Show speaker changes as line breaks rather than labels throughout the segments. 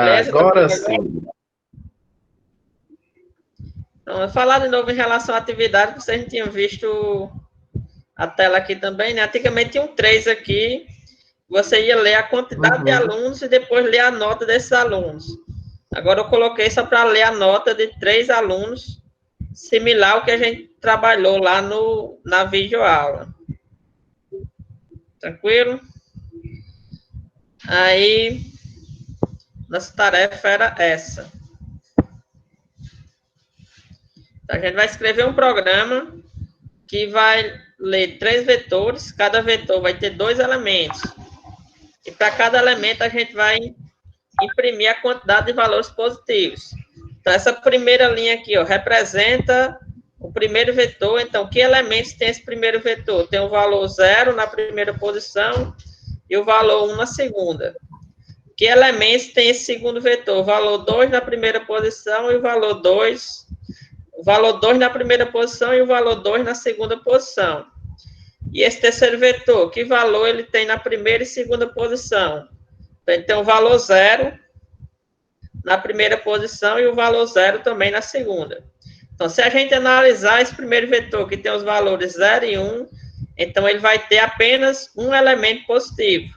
Beleza?
Agora sim.
Então, eu vou falar de novo em relação à atividade, que vocês tinham visto a tela aqui também, né? Antigamente tinham 3 aqui, você ia ler a quantidade de alunos e depois ler a nota desses alunos. Agora eu coloquei só para ler a nota de 3 alunos, similar ao que a gente trabalhou lá na videoaula. Tranquilo? Aí, nossa tarefa era essa. Então, a gente vai escrever um programa que vai ler 3 vetores, cada vetor vai ter 2 elementos. E para cada elemento a gente vai imprimir a quantidade de valores positivos. Então, essa primeira linha aqui, ó, representa o primeiro vetor. Então, que elementos tem esse primeiro vetor? Tem o valor 0 na primeira posição e o valor 1 na segunda. Que elementos tem esse segundo vetor? O valor 2 na primeira posição e o valor 2... O valor 2 na primeira posição e o valor 2 na segunda posição. E esse terceiro vetor, que valor ele tem na primeira e segunda posição? Então, ele tem o valor 0 na primeira posição e o valor 0 também na segunda. Então, se a gente analisar esse primeiro vetor, que tem os valores 0 e 1, então ele vai ter apenas um elemento positivo,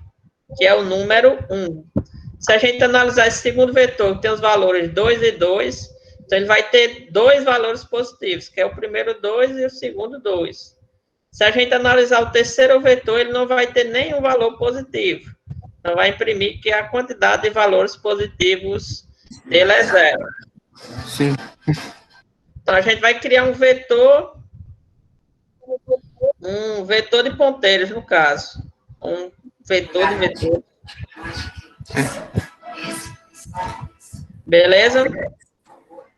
que é o número 1. Se a gente analisar esse segundo vetor, que tem os valores 2 e 2, então ele vai ter 2 valores positivos, que é o primeiro 2 e o segundo 2. Se a gente analisar o terceiro vetor, ele não vai ter nenhum valor positivo. Então, vai imprimir que a quantidade de valores positivos dele é 0.
Sim.
Então, a gente vai criar um vetor de ponteiros, no caso. Um vetor de vetores. Beleza?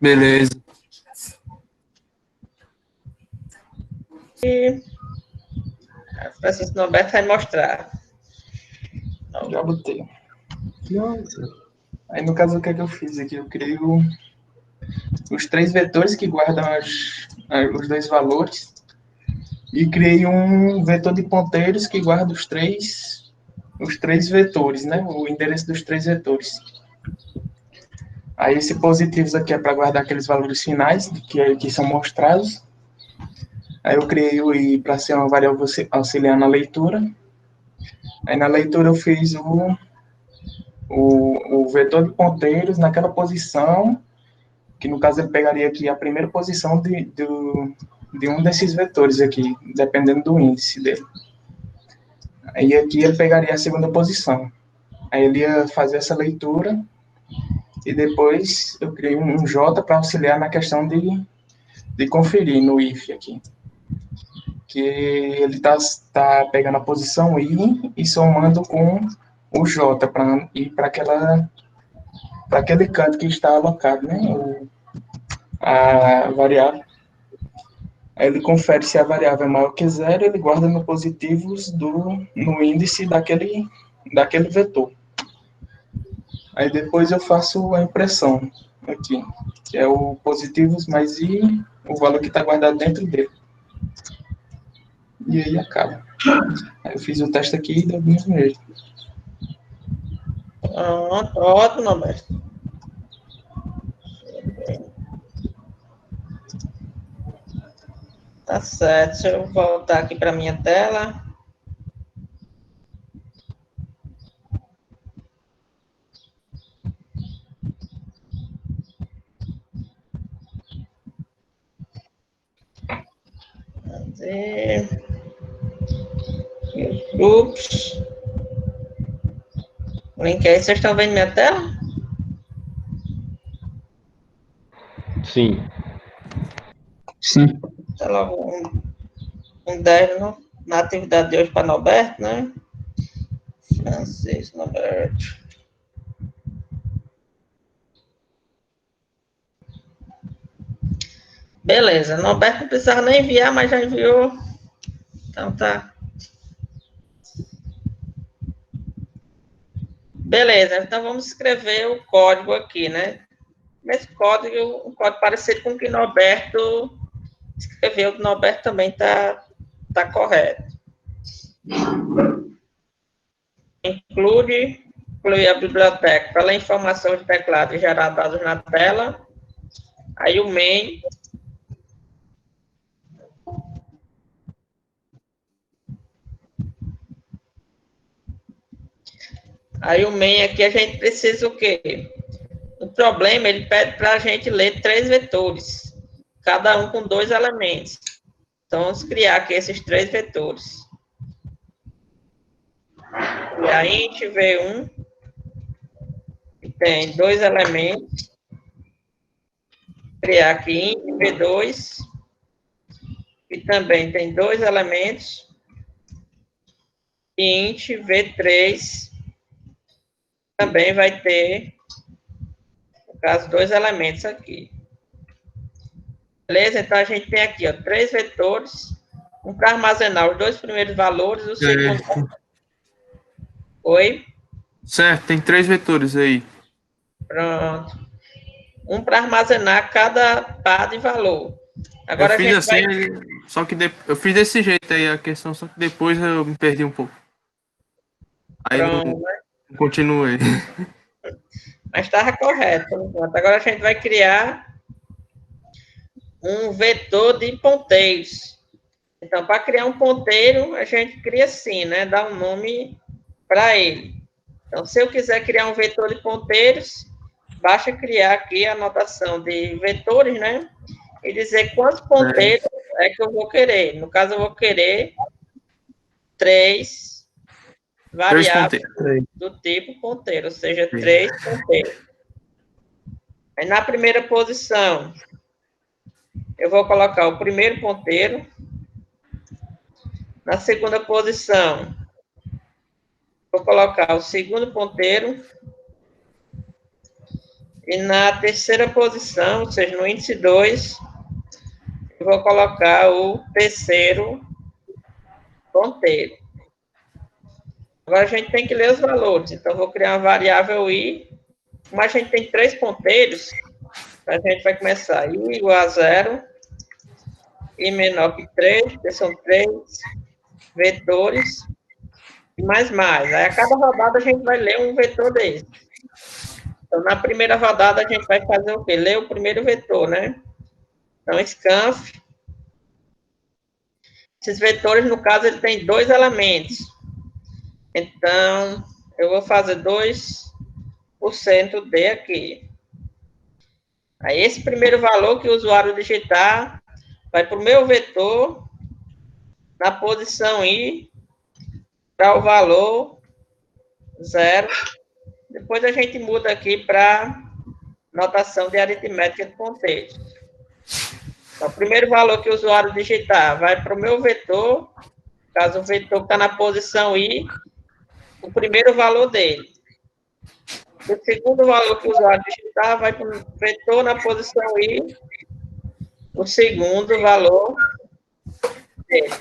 Beleza.
E a Francisco Norberto vai mostrar.
Já botei. Aí, no caso, o que é que eu fiz aqui? Eu criei os 3 vetores que guardam os 2 valores e criei um vetor de ponteiros que guarda os três vetores, né? O endereço dos 3 vetores. Aí, esse positivos aqui é para guardar aqueles valores finais que são mostrados. Aí, eu criei o i para ser uma variável auxiliar na leitura. Aí, na leitura, eu fiz o vetor de ponteiros naquela posição, que no caso ele pegaria aqui a primeira posição de um desses vetores aqui, dependendo do índice dele. Aí aqui ele pegaria a segunda posição. Aí ele ia fazer essa leitura e depois eu criei um J para auxiliar na questão de conferir no if aqui. Que ele tá pegando a posição I e somando com o J para ir para aquele canto que está alocado, né? A variável. Aí ele confere se a variável é maior que 0, ele guarda no positivos no índice daquele vetor. Aí depois eu faço a impressão aqui, que é o positivos mais i, o valor que está guardado dentro dele. E aí acaba. Aí eu fiz o teste aqui e deu do mesmo jeito.
Ótimo, Norberto. Tá certo, deixa eu voltar aqui para minha tela. Cadê? Meus grupos. Link aí, vocês estão vendo minha tela?
Sim.
Sim.
Tá logo um 10 na atividade de hoje para Norberto, né? Francisco Norberto. Beleza, Norberto não precisava nem enviar, mas já enviou. Então tá. Beleza, então vamos escrever o código aqui, né? Esse código, um código parecido com o que Norberto escreveu, o Norberto também tá correto. Include incluir a biblioteca para ler informação de teclado e gerar dados na tela. Aí o main. Aí o main aqui a gente precisa o quê? O problema, ele pede para a gente ler 3 vetores, cada um com 2 elementos. Então, vamos criar aqui esses 3 vetores. Criar int v1, que tem 2 elementos. Criar aqui int v2, que também tem 2 elementos. E int v3, também vai ter, no caso, 2 elementos aqui. Beleza? Então, a gente tem aqui, ó, 3 vetores, um para armazenar os 2 primeiros valores, o segundo... Oi?
Certo, tem 3 vetores aí.
Pronto. Um para armazenar cada par de valor. Agora
eu fiz assim,
vai...
só que eu fiz desse jeito aí a questão, só que depois eu me perdi um pouco. Aí
Pronto,
não continuei.
Mas estava correto. Agora a gente vai criar um vetor de ponteiros. Então, para criar um ponteiro, a gente cria assim, né? Dá um nome para ele. Então, se eu quiser criar um vetor de ponteiros, basta criar aqui a notação de vetores, né? E dizer quantos ponteiros é que eu vou querer. No caso, eu vou querer 3 variáveis do tipo ponteiro, ou seja, 3 ponteiros. Aí, na primeira posição, eu vou colocar o primeiro ponteiro. Na segunda posição, vou colocar o segundo ponteiro. E na terceira posição, ou seja, no índice 2, eu vou colocar o terceiro ponteiro. Agora a gente tem que ler os valores. Então, eu vou criar uma variável i. Como a gente tem 3 ponteiros, a gente vai começar i igual a 0, i menor que 3, que são 3 vetores, e mais. Aí, a cada rodada, a gente vai ler um vetor desse. Então, na primeira rodada, a gente vai fazer o quê? Ler o primeiro vetor, né? Então, scanf. Esses vetores, no caso, ele tem 2 elementos. Então, eu vou fazer 2% de aqui. Aí, esse primeiro valor que o usuário digitar vai para o meu vetor, na posição i, para o valor 0. Depois a gente muda aqui para notação de aritmética de ponteiros. Então, o primeiro valor que o usuário digitar vai para o meu vetor, caso o vetor está na posição i, o primeiro valor dele. O segundo valor que o usuário digitar vai para o vetor na posição i, o segundo valor dele.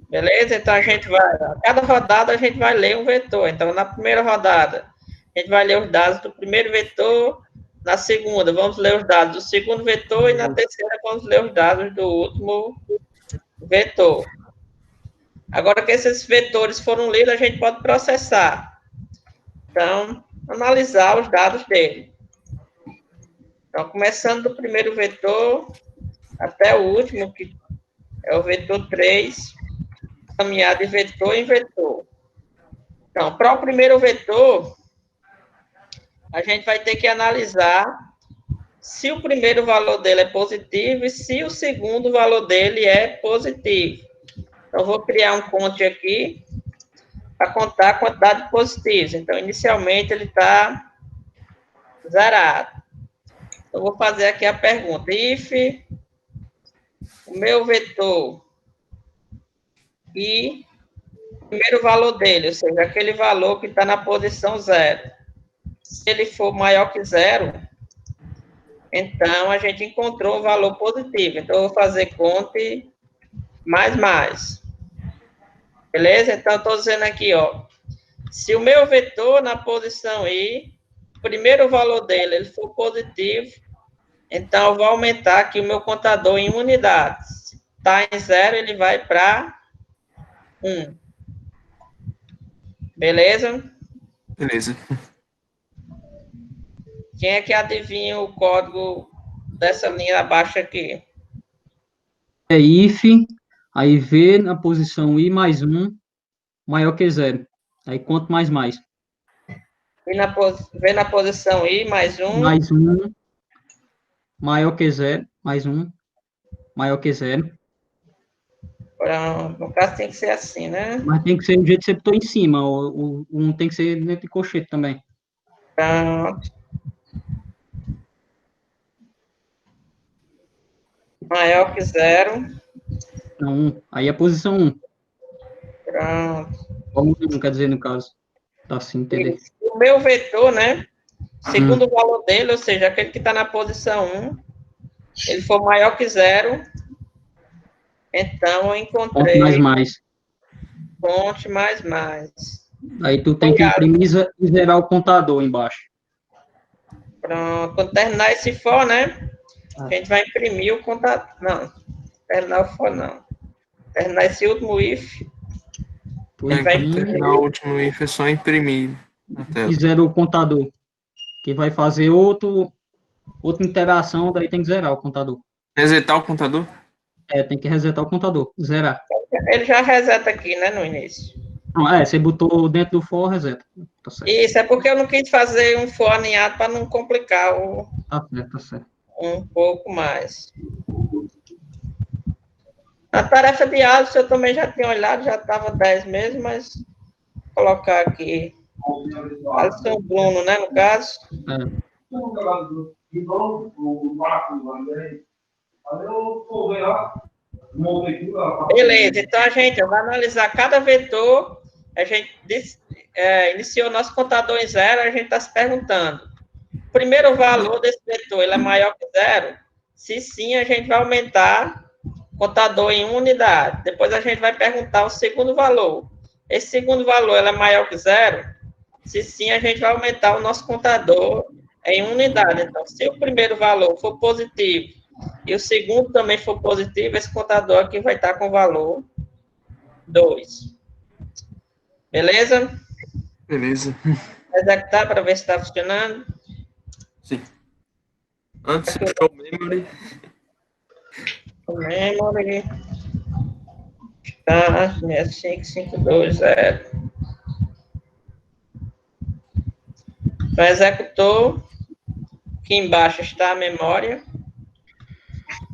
Beleza? Então, a gente vai... A cada rodada, a gente vai ler um vetor. Então, na primeira rodada, a gente vai ler os dados do primeiro vetor. Na segunda, vamos ler os dados do segundo vetor. E na terceira, vamos ler os dados do último vetor. Agora que esses vetores foram lidos, a gente pode processar. Então, analisar os dados dele. Então, começando do primeiro vetor até o último, que é o vetor 3, caminhar de vetor em vetor. Então, para o primeiro vetor, a gente vai ter que analisar se o primeiro valor dele é positivo e se o segundo valor dele é positivo. Então, vou criar um conte aqui para contar a quantidade de positivos. Então, inicialmente, ele está zerado. Então, vou fazer aqui a pergunta. If o meu vetor e o primeiro valor dele, ou seja, aquele valor que está na posição 0, se ele for maior que 0, então a gente encontrou um valor positivo. Então, eu vou fazer conte mais. Beleza? Então, eu estou dizendo aqui, ó, se o meu vetor na posição i, o primeiro valor dele ele for positivo, então eu vou aumentar aqui o meu contador em unidades. Se está em 0, ele vai para 1. Beleza?
Beleza.
Quem é que adivinha o código dessa linha abaixo aqui?
É if, aí V na posição I mais 1 maior que zero. Aí quanto mais mais?
Vê na posição I, mais um.
Mais 1 maior que zero. Mais 1 maior que zero.
No caso tem que ser assim, né?
Mas tem que ser do jeito que você botou em cima. O 1 tem que ser dentro de colchete também.
Pronto. Maior que zero.
Não, 1. Aí a posição 1.
Pronto.
Como 1, quer dizer, no caso. Tá assim, entendeu?
Isso. O meu vetor, né? Segundo o valor dele, ou seja, aquele que está na posição 1, ele for maior que zero, então eu encontrei
Ponto mais mais.
fonte mais mais.
Aí tu tem que imprimir e zerar o contador embaixo.
Pronto. Quando terminar esse for, né? A gente vai imprimir o contador. Não, terminar o for não. Terminar esse último if.
Tu
Ele vai
imprime
Terminar o último if é só imprimir na tela.
e zera o contador. Que vai fazer outra interação, daí tem que zerar o contador.
Resetar o computador?
É, tem que resetar o contador, zerar.
Ele já reseta aqui, né, no início.
Não, você botou dentro do for, reseta. Tá certo.
Isso, é porque eu não quis fazer um for aninhado para não complicar
Tá certo, tá certo.
um pouco mais. A tarefa de Alisson eu também já tinha olhado, já estava 10 mesmo, mas vou colocar aqui. Alisson Bruno, né, no caso.
É.
Beleza, então a gente vai analisar cada vetor, a gente iniciou nosso contador em zero, a gente está se perguntando, o primeiro valor desse vetor, ele é maior que zero? Se sim, a gente vai aumentar o contador em 1 unidade. Depois a gente vai perguntar o segundo valor. Esse segundo valor, ele é maior que zero? Se sim, a gente vai aumentar o nosso contador em 1 unidade. Então, se o primeiro valor for positivo e o segundo também for positivo, esse contador aqui vai estar com o valor 2. Beleza?
Beleza.
Executar para ver se está funcionando.
Sim. Antes, show memory.
Memory. Tá, 65520. Então, executou. Aqui embaixo está a memória.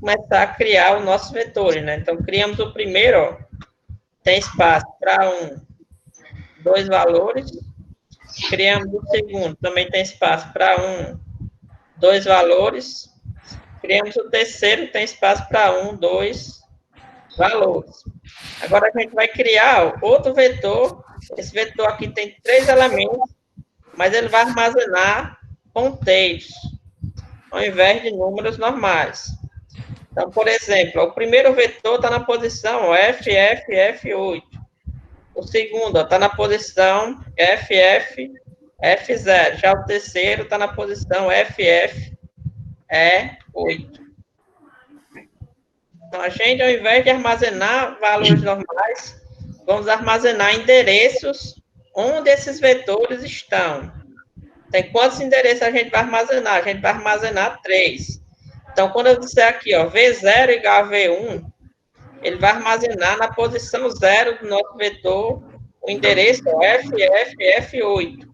Começar a criar o nosso vetor, né? Então, criamos o primeiro, ó. Tem espaço para 2 valores. Criamos o segundo, também tem espaço para 2 valores. Criamos o terceiro, tem espaço para 2 valores. Agora a gente vai criar outro vetor. Esse vetor aqui tem 3 elementos, mas ele vai armazenar ponteiros, ao invés de números normais. Então, por exemplo, o primeiro vetor está na posição FFF8. O segundo está na posição FFF0. Já o terceiro está na posição FFE8. Então, a gente, ao invés de armazenar valores normais, vamos armazenar endereços onde esses vetores estão. Tem quantos endereços a gente vai armazenar? A gente vai armazenar 3. Então, quando eu disser aqui, ó, V0 igual a V1, ele vai armazenar na posição 0 do nosso vetor o endereço FFF8.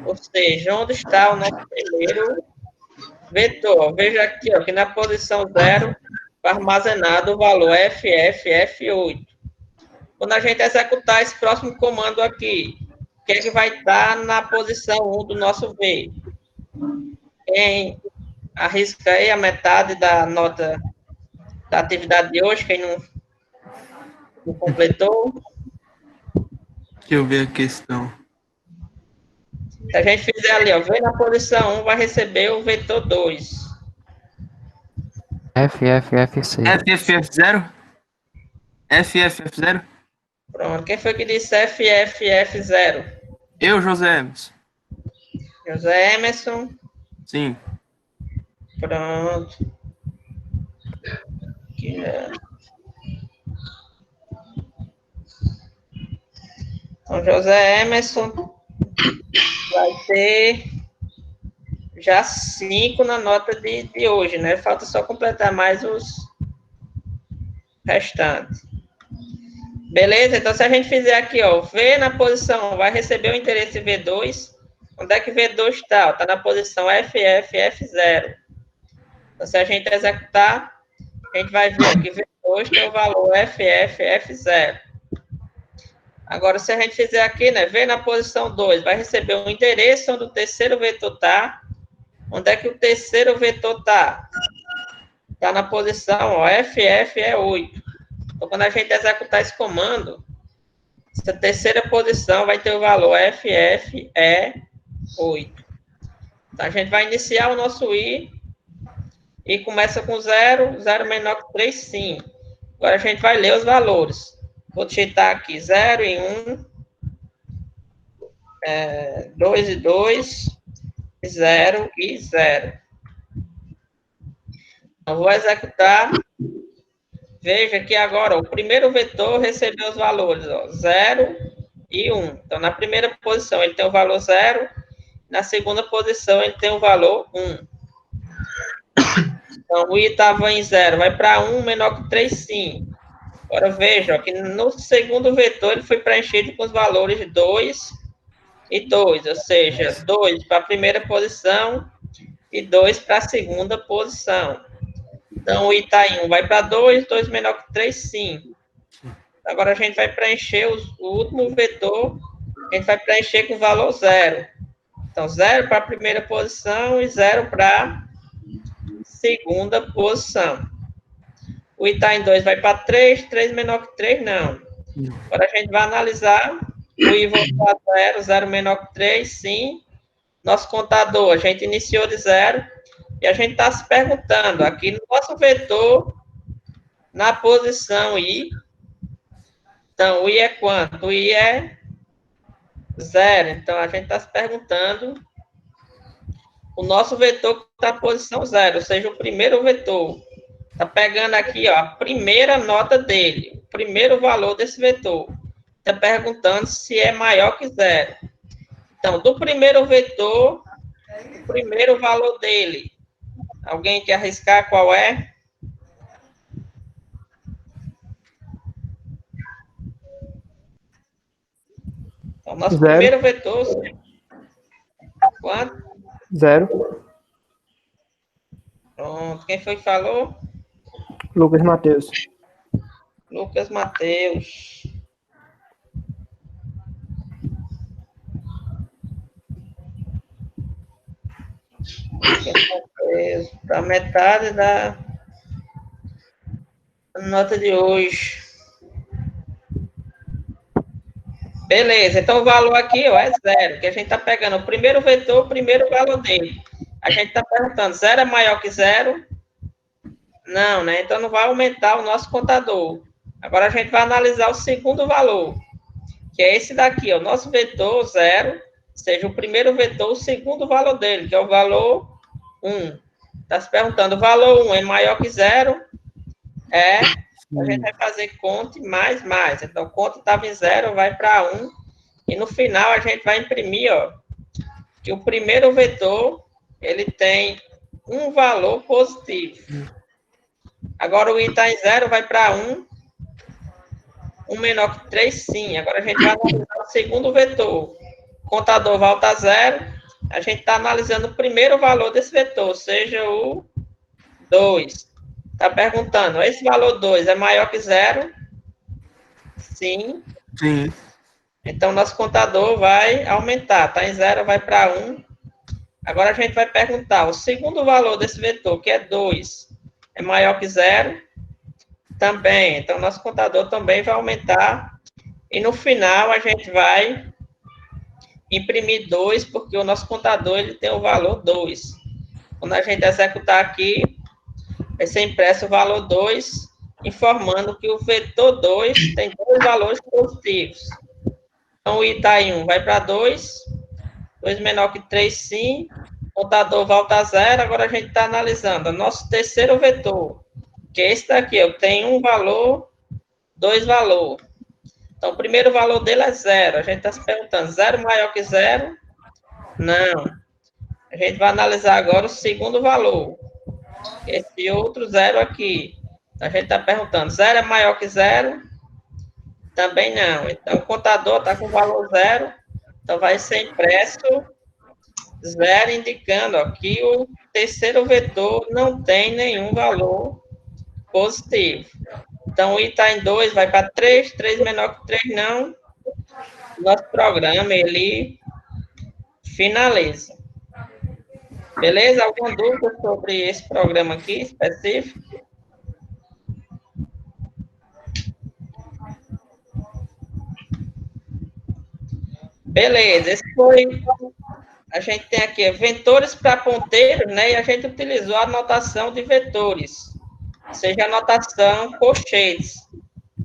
Ou seja, onde está o nosso primeiro vetor. Veja aqui, ó, que na posição 0 foi armazenado o valor FFF8. Quando a gente executar esse próximo comando aqui, o que é que vai estar na posição 1 do nosso V? Quem arrisca aí a metade da nota da atividade de hoje, quem não completou?
Deixa eu ver a questão.
Se a gente fizer ali, ó, V na posição 1 vai receber o vetor 2.
FFFC.
FFF0? FFF0?
Pronto. Quem foi que disse FFF0?
Eu, José Emerson.
José Emerson.
Sim.
Pronto. Aqui, então, José Emerson vai ter já 5 na nota de hoje, né? Falta só completar mais os restantes. Beleza? Então, se a gente fizer aqui, ó, V na posição, vai receber o endereço V2. Onde é que V2 está? Está na posição FF, F0. Então, se a gente executar, a gente vai ver que V2 tem o valor FF, F0. Agora, se a gente fizer aqui, né, V na posição 2, vai receber o endereço onde o terceiro vetor está. Onde é que o terceiro vetor está? Está na posição, ó, FF é 8. Então, quando a gente executar esse comando, essa terceira posição vai ter o valor FF é 8. Então, a gente vai iniciar o nosso I e começa com 0, 0 menor que 3, sim. Agora, a gente vai ler os valores. Vou digitar aqui 0 e 1, 2 e 2, 0 e 0. Eu vou executar. Veja que agora o primeiro vetor recebeu os valores, ó, 0 e 1. Então, na primeira posição ele tem o valor 0, na segunda posição ele tem o valor 1. Então, o I estava em 0, vai para 1 menor que 3, sim. Agora, veja ó, que no segundo vetor ele foi preenchido com os valores 2 e 2, ou seja, 2 para a primeira posição e 2 para a segunda posição. Então, o I está em 1 vai para 2, 2 menor que 3, sim. Agora, a gente vai preencher o último vetor, a gente vai preencher com o valor 0. Então, 0 para a primeira posição e 0 para a segunda posição. O I está em 2 vai para 3, 3 menor que 3, não. Agora, a gente vai analisar. O I voltou a 0, 0 menor que 3, sim. Nosso contador, a gente iniciou de 0. E a gente está se perguntando, aqui no nosso vetor, na posição I, então, o I é quanto? O I é 0. Então, a gente está se perguntando, o nosso vetor está na posição 0, ou seja, o primeiro vetor. Está pegando aqui, ó, a primeira nota dele, o primeiro valor desse vetor. Está perguntando se é maior que 0. Então, do primeiro vetor, o primeiro valor dele. Alguém quer arriscar qual é? Então, nosso
0.
primeiro vetor... Quanto?
0.
Pronto. Quem foi que falou?
Lucas Matheus.
Lucas Matheus. Para metade da nota de hoje. Beleza, então o valor aqui ó, é 0, que a gente está pegando o primeiro vetor, o primeiro valor dele. A gente está perguntando, 0 é maior que 0? Não, né? Então não vai aumentar o nosso contador. Agora a gente vai analisar o segundo valor, que é esse daqui, ó, o nosso vetor 0, seja o primeiro vetor, o segundo valor dele, que é o valor 1. Está se perguntando, o valor 1 é maior que 0? É. A gente vai fazer conta mais. Então, conta estava em 0, vai para 1. E no final, a gente vai imprimir, ó, que o primeiro vetor, ele tem um valor positivo. Agora, o I está em 0, vai para 1. 1 menor que 3, sim. Agora, a gente vai analisar o segundo vetor. O contador volta a 0. A gente está analisando o primeiro valor desse vetor, ou seja, o 2. Está perguntando, esse valor 2 é maior que 0? Sim.
Sim.
Então, nosso contador vai aumentar. Está em 0, vai para 1. Agora, a gente vai perguntar, o segundo valor desse vetor, que é 2, é maior que 0? Também. Então, nosso contador também vai aumentar. E, no final, a gente vai imprimir 2, porque o nosso contador ele tem o valor 2. Quando a gente executar aqui, vai ser impresso o valor 2, informando que o vetor 2 tem dois valores positivos. Então, o I está em 1, vai para 2, 2 menor que 3, sim, o contador volta a 0, agora a gente está analisando o nosso terceiro vetor, que é esse daqui, ó, tem um valor, dois valores. Então, o primeiro valor dele é 0. A gente está se perguntando, 0 maior que 0? Não. A gente vai analisar agora o segundo valor. Esse outro 0 aqui. A gente está perguntando, 0 é maior que 0? Também não. Então, o contador está com o valor 0. Então, vai ser impresso 0, indicando ó, que o terceiro vetor não tem nenhum valor positivo. Então, o i está em 2, vai para 3. 3 menor que 3, não. Nosso programa, ele finaliza. Beleza? Alguma dúvida sobre esse programa aqui específico? Beleza, esse foi... A gente tem aqui vetores para ponteiros, né? E a gente utilizou a notação de vetores, ou seja, a notação colchetes.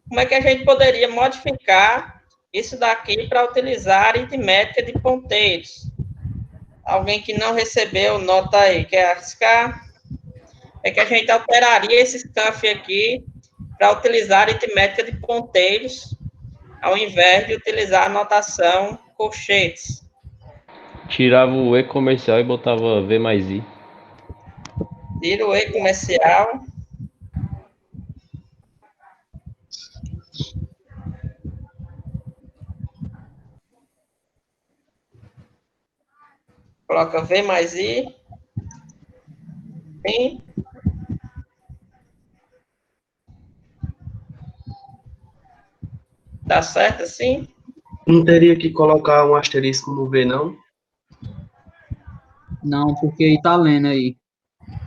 Como é que a gente poderia modificar isso daqui para utilizar a aritmética de ponteiros? Alguém que não recebeu, nota aí, quer arriscar? É que a gente alteraria esse scanf aqui para utilizar a aritmética de ponteiros, ao invés de utilizar a notação colchetes.
Tirava o E comercial e botava V mais I.
Tira o E comercial. Coloca V mais I. Sim. Tá certo assim?
Não teria que colocar um asterisco no V, não?
Não, porque aí tá lendo aí.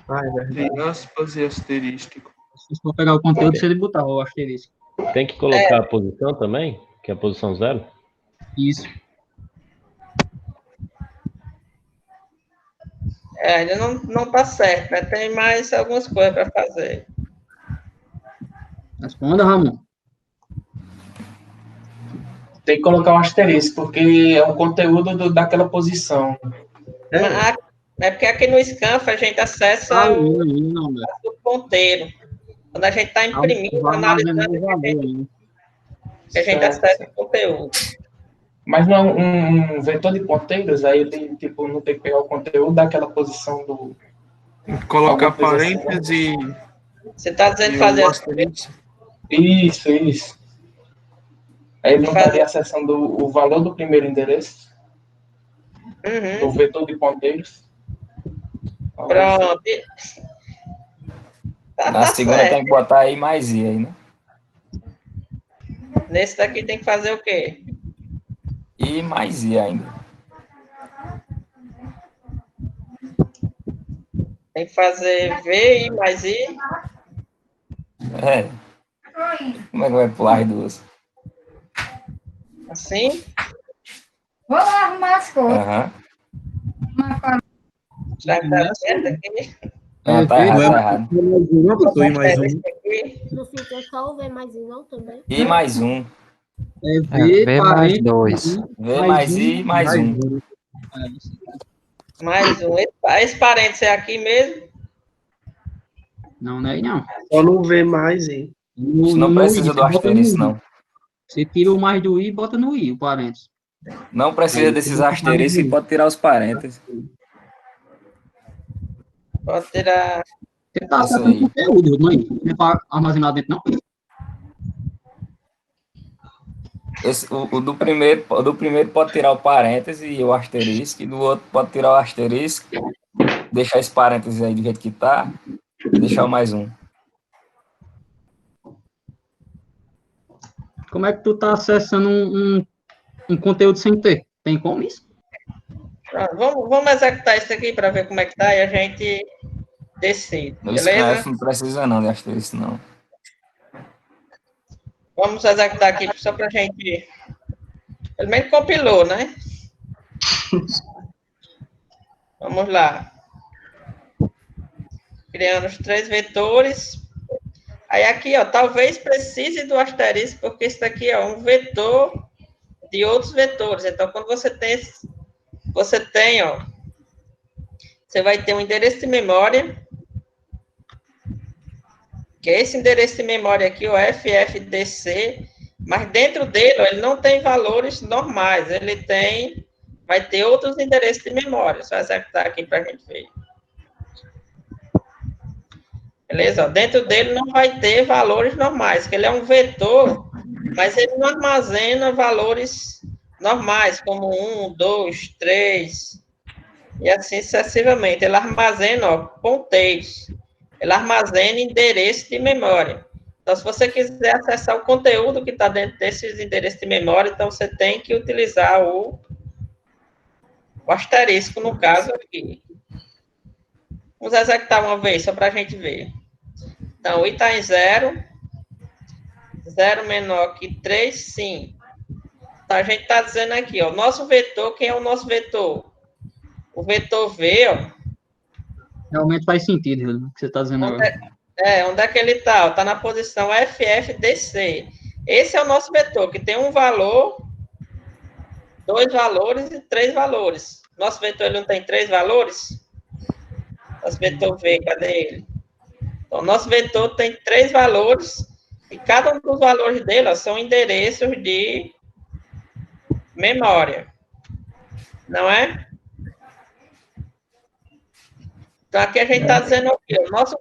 Ah, é verdade.
Tem aspas e asterístico.
Se for pegar o conteúdo, você botar o asterisco.
Tem que colocar a posição também? Que é a posição 0?
Isso.
Ainda não tá certo, né? Tem mais algumas coisas para fazer.
Responda, Ramon.
Tem que colocar um asterisco, porque é um conteúdo daquela posição.
É porque aqui no Scanf a gente acessa
Não,
o ponteiro. Quando a gente está imprimindo, analisando, que a gente acessa o conteúdo.
Mas não é um vetor de ponteiros, aí ele tipo, não tem que pegar o conteúdo daquela posição do...
Colocar
Alguma coisa assim,
parênteses
Você está dizendo
e
fazer
o
assim?
asterisco.
Isso. Aí ele não estaria acessando o valor do primeiro endereço, do vetor de ponteiros.
Pronto.
Na segunda
certo.
tem que botar aí mais I aí, né?
Nesse daqui tem que fazer o quê?
E mais I ainda.
Tem que fazer V, I mais I.
É. Como é que vai pular as duas?
Assim.
Vou lá arrumar as coisas.
Aham.
Já está certo aqui.
Não, tá errado, tá errado.
Não botou I mais um.
No fim, é só o V mais I, não, também?
I mais um.
V mais 2.
V mais I mais um.
Mais um. Esse parênteses é aqui mesmo?
Não, não é aí, não.
Só no V mais I.
Isso não precisa do asterisco, não.
Você tira o mais do I e bota no I, o parênteses.
Não precisa desses asteriscos e pode tirar os parênteses.
Pode tirar.
Você tá acessando conteúdo, não é? Não é para armazenar dentro, não?
O do primeiro pode tirar o parêntese e o asterisco, e do outro pode tirar o asterisco, deixar esse parêntese aí do jeito que tá, e deixar o mais um.
Como é que tu tá acessando um conteúdo sem ter? Tem como isso?
Vamos executar isso aqui para ver como é que tá e a gente decide,
No
beleza?
Scanf não precisa não de asterisco, não.
Vamos executar aqui só para a gente... Pelo menos compilou, né? Vamos lá. Criando os 3 vetores. Aí aqui, ó, talvez precise do asterisco, porque isso daqui é um vetor de outros vetores. Então, quando você tem, ó, você vai ter um endereço de memória, que é esse endereço de memória aqui, o FFDC, Mas dentro dele, ó, ele não tem valores normais, vai ter outros endereços de memória. Só executar aqui para a gente ver. Beleza? Ó, dentro dele não vai ter valores normais, que ele é um vetor, mas ele não armazena valores normais, como 1, 2, 3, e assim sucessivamente. Ele armazena, ó, ponteiros. Ele armazena endereço de memória. Então, se você quiser acessar o conteúdo que está dentro desses endereços de memória, então você tem que utilizar o asterisco, no caso aqui. Vamos executar uma vez, só para a gente ver. Então, o i está em 0. 0 menor que 3, sim. Então, a gente está dizendo aqui, ó, o nosso vetor, quem é o nosso vetor? O vetor V, ó.
Realmente faz sentido, Júlio, o que você está dizendo agora.
Onde é que ele está? Está na posição FFDC. Esse é o nosso vetor, que tem um valor, 2 valores e 3 valores. Nosso vetor ele não tem 3 valores? Nosso vetor V, cadê ele? Então, nosso vetor tem 3 valores, e cada um dos valores dele, ó, são endereços de memória. Não é? Então, aqui a gente está dizendo o quê? O nosso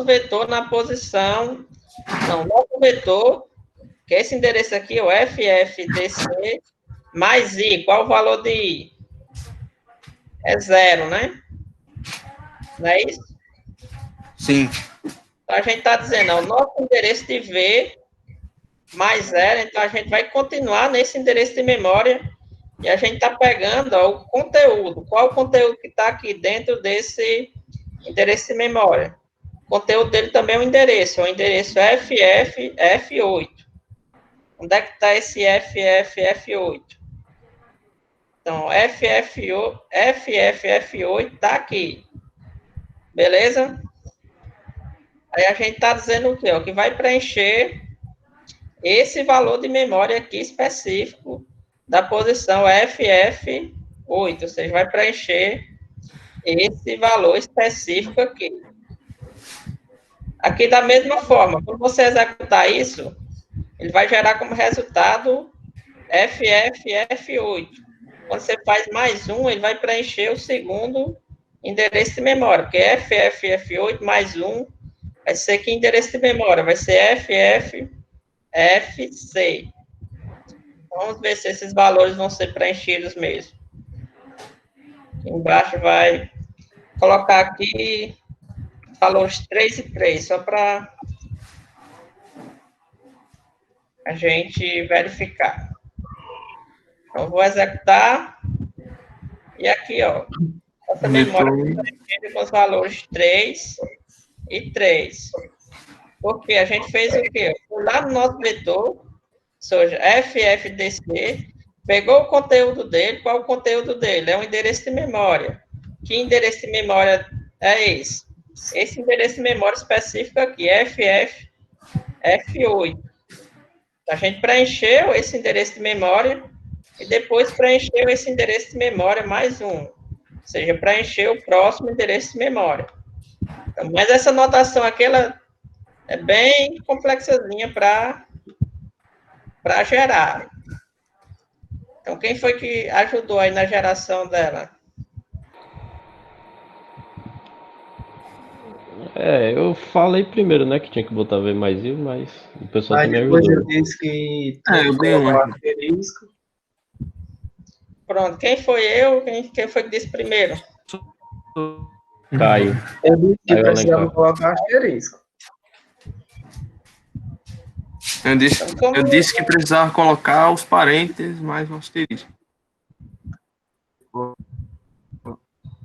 vetor na posição... Não, o nosso vetor, que é esse endereço aqui, o FFDC, mais I. Qual o valor de I? É 0, né? Não é isso?
Sim.
Então, a gente está dizendo, ó, o nosso endereço de V mais 0, então a gente vai continuar nesse endereço de memória e a gente está pegando, ó, o conteúdo. Qual o conteúdo que está aqui dentro desse endereço de memória? O conteúdo dele também é um endereço, o endereço FFF8. Onde é que está esse FFF8? Então, FFF8 está aqui. Beleza? Aí a gente está dizendo o quê? Ó, que vai preencher esse valor de memória aqui específico da posição FF8. Ou seja, vai preencher esse valor específico aqui. Aqui da mesma forma, quando você executar isso, ele vai gerar como resultado FFF8. Quando você faz mais um, ele vai preencher o segundo endereço de memória, porque FFF8 mais 1 vai ser que endereço de memória? Vai ser FFFC. Vamos ver se esses valores vão ser preenchidos mesmo. Aqui embaixo vai colocar aqui valores 3 e 3, só para a gente verificar. Então, vou executar. E aqui, ó, essa memória preenchida com os valores 3 e 3. Porque a gente fez o quê? Foi lá no nosso vetor, ou seja, FFDC, pegou o conteúdo dele. Qual é o conteúdo dele? É um endereço de memória. Que endereço de memória é esse? Esse endereço de memória específico aqui, FFF8. A gente preencheu esse endereço de memória e depois preencheu esse endereço de memória mais um. Ou seja, preencheu o próximo endereço de memória. Então, mas essa notação aqui, ela é bem complexazinha para gerar. Então, quem foi que ajudou aí na geração dela?
Eu falei primeiro, né, que tinha que botar V mais I, mas o pessoal
Aí
também
depois
ajudou.
eu disse que
eu dei um.
asterisco.
Pronto, quem foi eu? Quem foi que disse primeiro?
Caio.
Eu disse que
Aí eu
precisava
lembro.
colocar asterisco.
Eu disse que precisava colocar os parênteses mais um asterisco.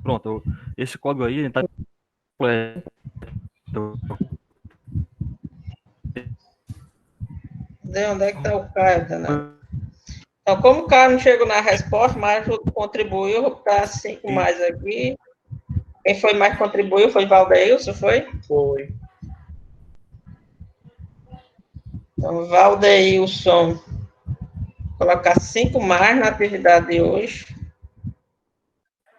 Pronto, esse código aí está
Onde é que está o Caio, Dana? Então, como o Caio não chegou na resposta, mas contribuiu, vou botar 5 mais aqui. Quem foi mais que contribuiu foi Valdeilson, foi?
Foi.
Então, Valdeilson, colocar 5 mais na atividade de hoje.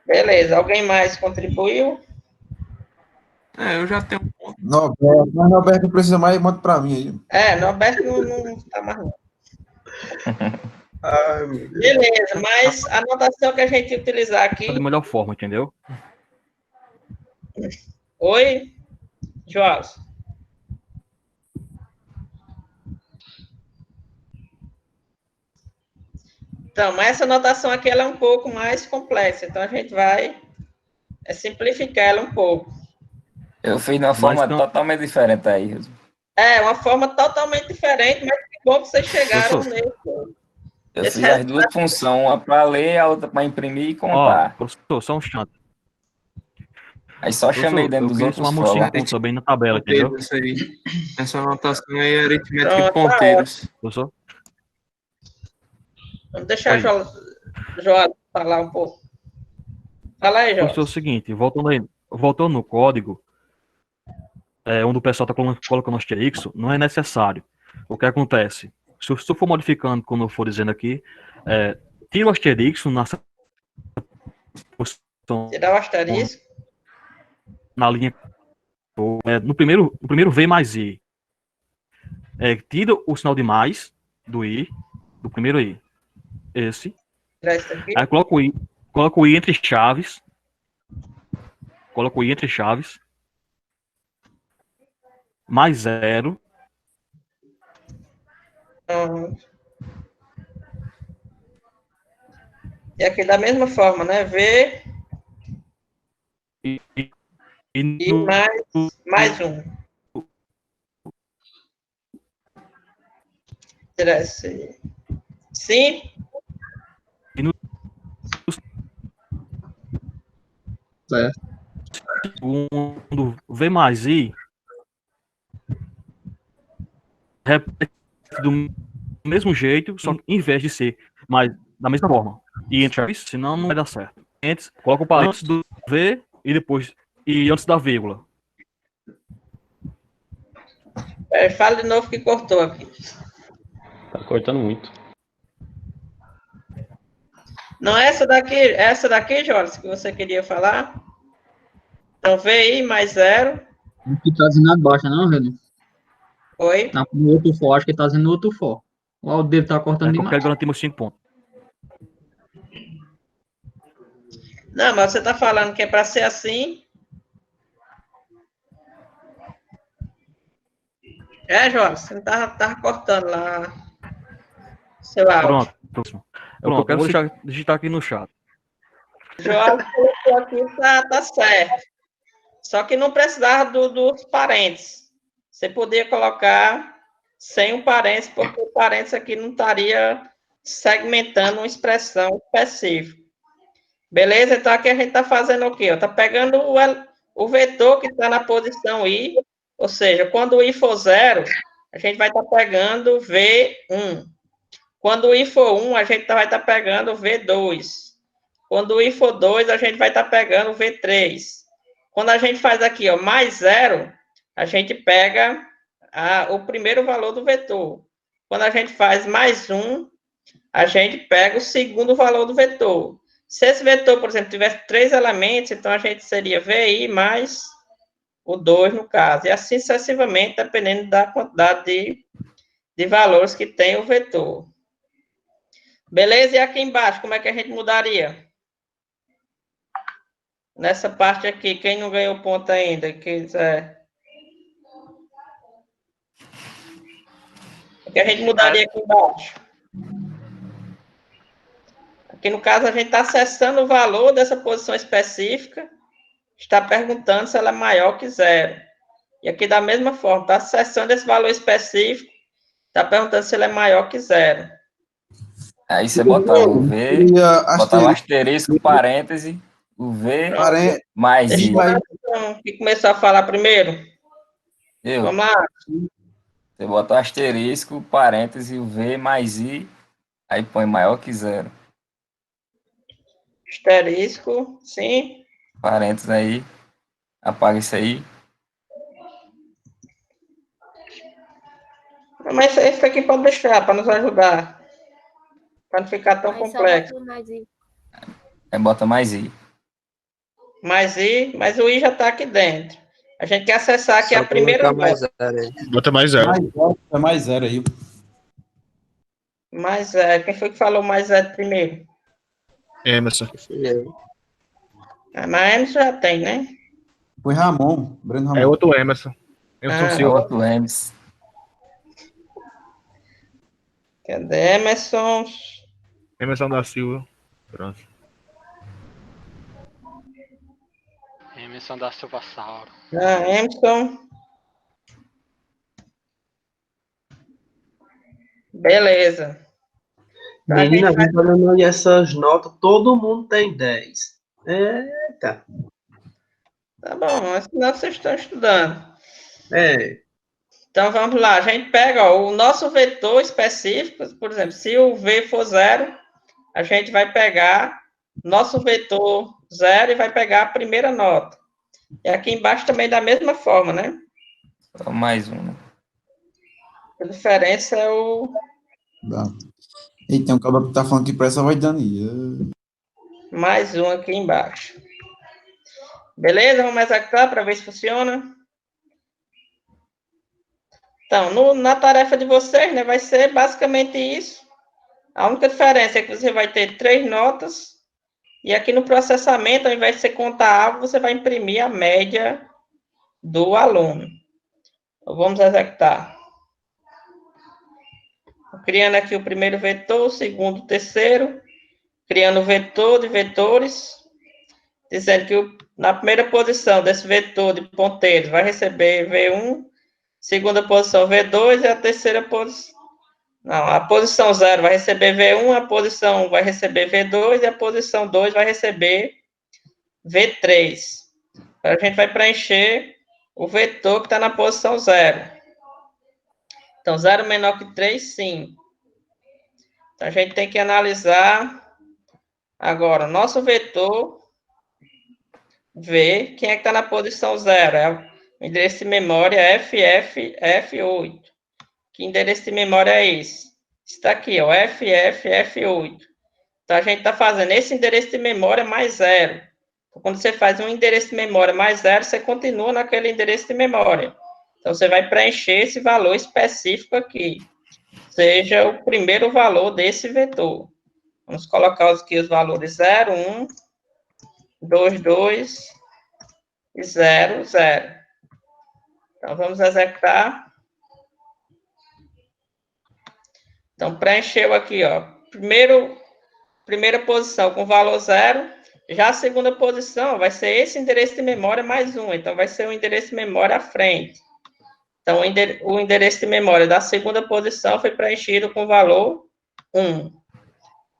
Beleza, alguém mais contribuiu?
Eu já tenho um ponto.
Norberto, mas Norberto não precisa mais, manda pra mim aí.
Norberto não tá mais não.
Ai, meu Deus.
Beleza, mas a notação que a gente utilizar aqui...
Da melhor forma, entendeu?
Oi, Joás. Então, mas essa notação aqui ela é um pouco mais complexa, então a gente vai simplificar ela um pouco.
Eu fiz de uma forma totalmente diferente aí.
Uma forma totalmente diferente, mas que bom que vocês chegaram nesse.
Eu fiz as duas funções, uma para ler, a outra para imprimir e contar.
Professor, só um instante.
Aí só chamei dentro dos outros
fórmulas também na tabela, entendeu?
Isso aí. Essa anotação aí é aritmética
Pronto,
de ponteiros.
Professor?
Vamos deixar João falar um pouco. Fala aí, João.
Professor, é o seguinte, voltando no código, onde o pessoal está colocando asterisco, não é necessário. O que acontece? Se eu for modificando, quando eu for dizendo aqui, tira o asterisco na
tirar o asterisco
na linha no primeiro V mais I. Tira o sinal de mais do I, do primeiro I. Esse. Aí coloca o I entre chaves. Coloca o I entre chaves. Mais 0.
E aqui da mesma forma, né? V
e
mais 1. Sim.
Certo.
Segundo V mais I, repete do mesmo jeito, só que em vez de ser mais da mesma forma. E entre chaves, senão não vai dar certo. Coloca o parênteses do V e depois e antes da vírgula.
Fala de novo que cortou aqui.
Tá cortando muito.
Não é essa daqui, Jorge, que você queria falar? Então, VI mais 0.
O que tá dizendo abaixo, não, Renan?
Oi?
No outro for, acho que tá dizendo no outro for. O áudio dele tá cortando demais.
Eu quero garantir meus 5 pontos.
Não, mas você tá falando que é para ser assim. Jorge, você não tava cortando lá seu áudio.
Pronto. Eu quero digitar aqui no chat.
Jorge colocou aqui, tá certo. Só que não precisava dos parênteses. Você podia colocar sem um parênteses, porque o parênteses aqui não estaria segmentando uma expressão específica. Beleza? Então, aqui a gente está fazendo o quê? Está pegando o vetor que está na posição I, ou seja, quando o I for 0, a gente vai estar pegando V1. Quando o I for 1, a gente vai estar pegando V2. Quando o I for 2, a gente vai estar pegando V3. Quando a gente faz aqui, ó, mais 0, a gente pega o primeiro valor do vetor. Quando a gente faz mais 1, a gente pega o segundo valor do vetor. Se esse vetor, por exemplo, tivesse 3 elementos, então a gente seria VI mais o 2, no caso. E assim sucessivamente, dependendo da quantidade de valores que tem o vetor. Beleza? E aqui embaixo, como é que a gente mudaria? Nessa parte aqui, quem não ganhou ponto ainda, quiser. O que a gente mudaria aqui embaixo? Aqui, no caso, a gente está acessando o valor dessa posição específica, está perguntando se ela é maior que 0. E aqui, da mesma forma, está acessando esse valor específico, está perguntando se ele é maior que 0.
Aí você bota o V, bota o asterisco, parêntese, o V mais I.
Que começou a falar primeiro? Vamos lá.
Você bota o asterisco, parêntese, o V mais I, aí põe maior que 0.
Asterisco, sim.
Parênteses aí. Apaga isso aí.
Mas esse aqui pode deixar, para nos ajudar. Para não ficar tão complexo.
Aí bota mais I.
Mais I, mas o I já está aqui dentro. A gente quer acessar aqui a primeira nota.
Bota mais zero.
É mais zero aí.
Mais zero. Quem foi que falou mais zero primeiro?
Emerson.
Ah, mas Emerson já tem, né?
Foi Ramon, Breno Ramon.
É outro Emerson. Emerson
Ah,
Silva.
Outro Emerson.
Cadê Emerson?
Emerson da Silva. Pronto.
Emerson da Silva Sauro.
Ah, Emerson. Beleza.
Menina, a gente olhando aí essas notas, todo mundo tem 10. Eita.
Tá bom, mas senão vocês estão estudando.
É.
Então vamos lá, a gente pega ó, o nosso vetor específico, por exemplo, se o V for 0, a gente vai pegar nosso vetor 0 e vai pegar a primeira nota. E aqui embaixo também da mesma forma, né?
Então, mais um, né?
A diferença é o...
Dá. E tem um cara que tá falando que pressa vai dando aí.
mais um aqui embaixo. Beleza? Vamos executar para ver se funciona. Então, na tarefa de vocês, né, vai ser basicamente isso. A única diferença é que você vai ter 3 notas e aqui no processamento, ao invés de você contar algo, você vai imprimir a média do aluno. Então, vamos executar. Criando aqui o primeiro vetor, o segundo, o terceiro. Criando o vetor de vetores. Dizendo que na primeira posição desse vetor de ponteiros vai receber V1, segunda posição V2 e a terceira posição... Não, a posição 0 vai receber V1, a posição 1 vai receber V2 e a posição 2 vai receber V3. A gente vai preencher o vetor que está na posição 0. Então, 0 menor que 3, sim. Então, a gente tem que analisar agora o nosso vetor V, quem é que está na posição 0? É o endereço de memória FFF8. Que endereço de memória é esse? Está aqui, ó, FFF8. Então, a gente está fazendo esse endereço de memória mais 0. Então, quando você faz um endereço de memória mais 0, você continua naquele endereço de memória. Então, você vai preencher esse valor específico aqui. Seja o primeiro valor desse vetor. Vamos colocar aqui os valores 0, 1, 2, 2 e 0, 0. Então, vamos executar. Então, preencheu aqui, ó. Primeira posição com valor 0. Já a segunda posição vai ser esse endereço de memória mais 1. Então, vai ser o endereço de memória à frente. Então, o endereço de memória da segunda posição foi preenchido com valor 1.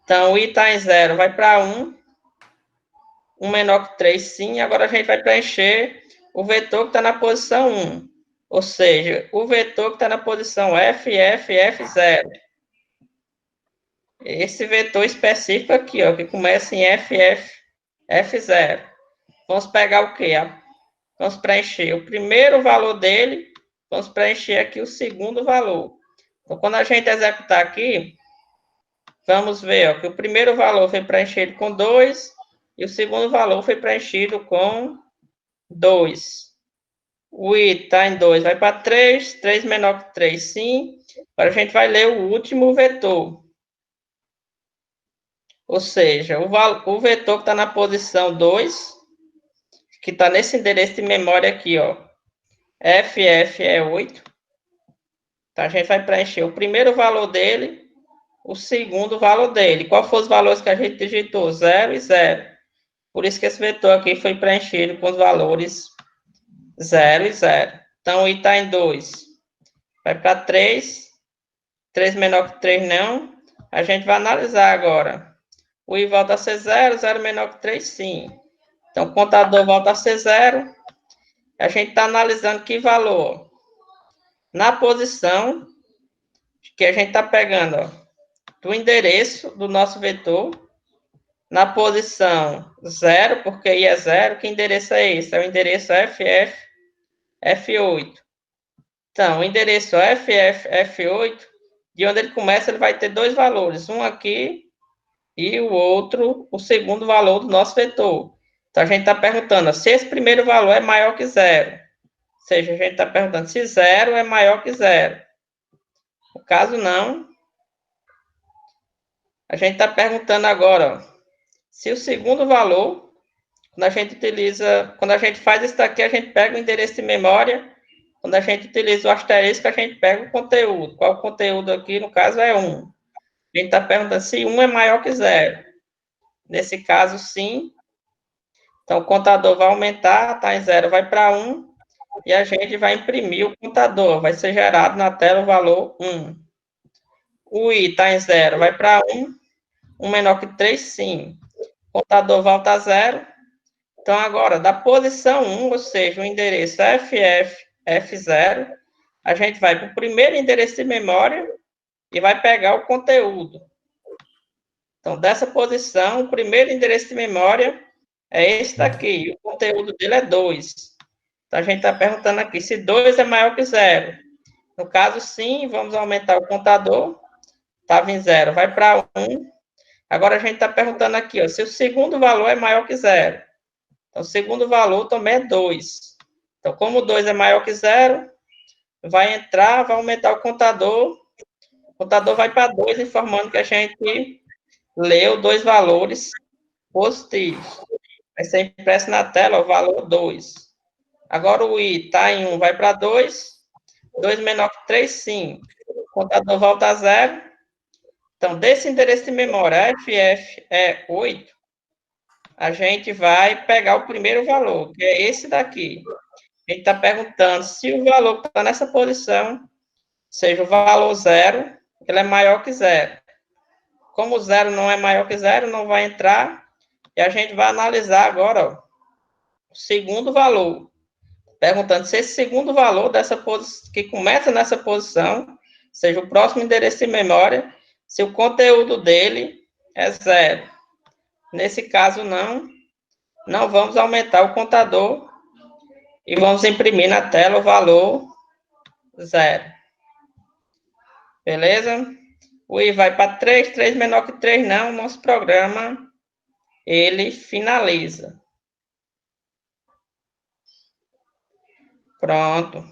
Então, o I está em 0, vai para 1. 1 menor que 3, sim. Agora, a gente vai preencher o vetor que está na posição 1. Ou seja, o vetor que está na posição FFF0. Esse vetor específico aqui, ó, que começa em FFF0. Vamos pegar o quê? Vamos preencher o primeiro valor dele, vamos preencher aqui o segundo valor. Então, quando a gente executar aqui, vamos ver ó, que o primeiro valor foi preenchido com 2 e o segundo valor foi preenchido com 2. O I está em 2, vai para 3, 3 menor que 3, sim. Agora a gente vai ler o último vetor. Ou seja, o vetor que está na posição 2, que está nesse endereço de memória aqui, ó, FF é 8. Então, a gente vai preencher o primeiro valor dele, o segundo valor dele. Qual foram os valores que a gente digitou? 0 e 0. Por isso que esse vetor aqui foi preenchido com os valores 0 e 0. Então, o I está em 2. Vai para 3. 3 menor que 3 não. A gente vai analisar agora. O I volta a ser 0, 0 menor que 3, sim. Então, o contador volta a ser 0. A gente está analisando que valor? Na posição que a gente está pegando, ó, do endereço do nosso vetor, na posição 0, porque I é 0, que endereço é esse? É o endereço FFF8. Então, o endereço FFF8, de onde ele começa, ele vai ter 2 valores, um aqui e o outro, o segundo valor do nosso vetor. Então, a gente está perguntando se esse primeiro valor é maior que 0. seja, a gente está perguntando se 0 é maior que 0. No caso, não. A gente está perguntando agora, ó, se o segundo valor, quando a gente faz isso daqui, a gente pega o endereço de memória. Quando a gente utiliza o asterisco, a gente pega o conteúdo. Qual o conteúdo aqui, no caso, é 1. A gente está perguntando se 1 é maior que 0. Nesse caso, sim. Então, o contador vai aumentar, está em 0, vai para 1. E a gente vai imprimir o contador. Vai ser gerado na tela o valor 1. O I está em 0, vai para 1. 1 menor que 3, sim. O contador volta a 0. Então, agora, da posição 1, ou seja, o endereço F0, a gente vai para o primeiro endereço de memória e vai pegar o conteúdo. Então, dessa posição, o primeiro endereço de memória é esse daqui. O conteúdo dele é 2. Então, a gente está perguntando aqui se 2 é maior que 0. No caso, sim, vamos aumentar o contador. Estava em 0, vai para 1. Agora, a gente está perguntando aqui, ó, se o segundo valor é maior que 0. Então, o segundo valor também é 2. Então, como 2 é maior que 0, vai entrar, vai aumentar o contador. O contador vai para 2, informando que a gente leu 2 valores positivos. Vai ser impresso na tela o valor 2. Agora, o I está em 1, vai para 2. 2 menor que 3, sim. O contador volta a 0. Então, desse endereço de memória, FF é 8, a gente vai pegar o primeiro valor, que é esse daqui. A gente está perguntando se o valor que está nessa posição, seja o valor 0, ele é maior que 0. Como 0 não é maior que 0, não vai entrar. E a gente vai analisar agora, ó, o segundo valor. Perguntando se esse segundo valor dessa posição, que começa nessa posição, seja o próximo endereço de memória, se o conteúdo dele é 0. Nesse caso, não vamos aumentar o contador e vamos imprimir na tela o valor 0. Beleza? O I vai para 3, 3 menor que 3 não, o nosso programa, ele finaliza. Pronto.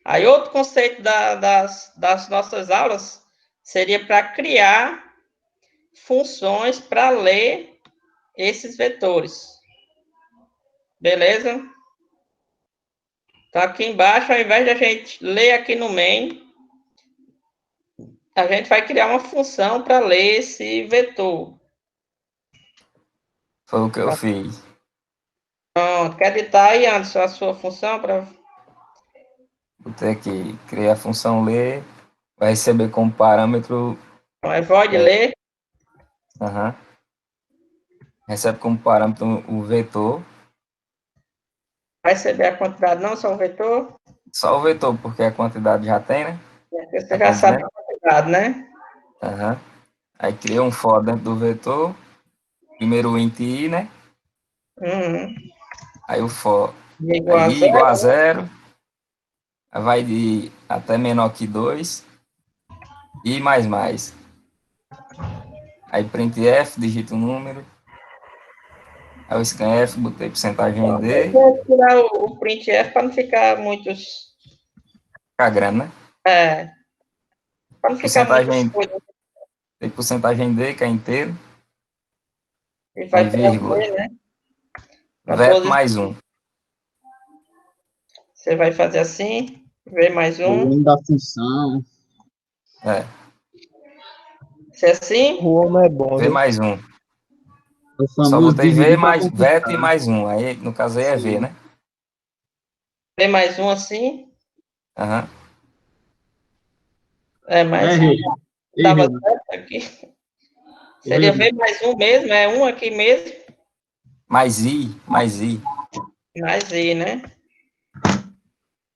Aí, outro conceito das nossas aulas seria para criar funções para ler esses vetores. Beleza? Então, aqui embaixo, ao invés de a gente ler aqui no main, a gente vai criar uma função para ler esse vetor.
Foi o que eu fiz.
Pronto. Quer editar aí, Anderson, a sua função?
Botei aqui, criei a função ler, vai receber como parâmetro...
É void ler.
Aham. Recebe como parâmetro o vetor.
Vai receber a quantidade, não só o vetor?
Só o vetor, porque a quantidade já tem, né?
Você já sabe a quantidade, né?
Aham. Aí criei um for dentro do vetor. Primeiro o int i, né? Aí o for igual a 0. Aí vai de até menor que 2. I mais. Aí printf, digita o número. Aí o scanf, botei porcentagem D.
Vou tirar o printf para não ficar muitos...
Ficar grande, né?
É. Para não ficar muitas coisas.
Tem porcentagem D, que é inteiro.
E vai
vírgula.
trazer, né?
Vet mais 1.
Você vai fazer assim, V mais 1.
O nome da função.
É.
Se é assim?
O homem é bom.
V mais 1.
Só
botei V mais vet e mais 1. Aí, no caso aí é V, né?
V mais 1 assim?
Aham.
É mais 1. Estava certo aqui. Seria V mais 1 mesmo? É 1 aqui mesmo?
Mais I.
Mais I, né?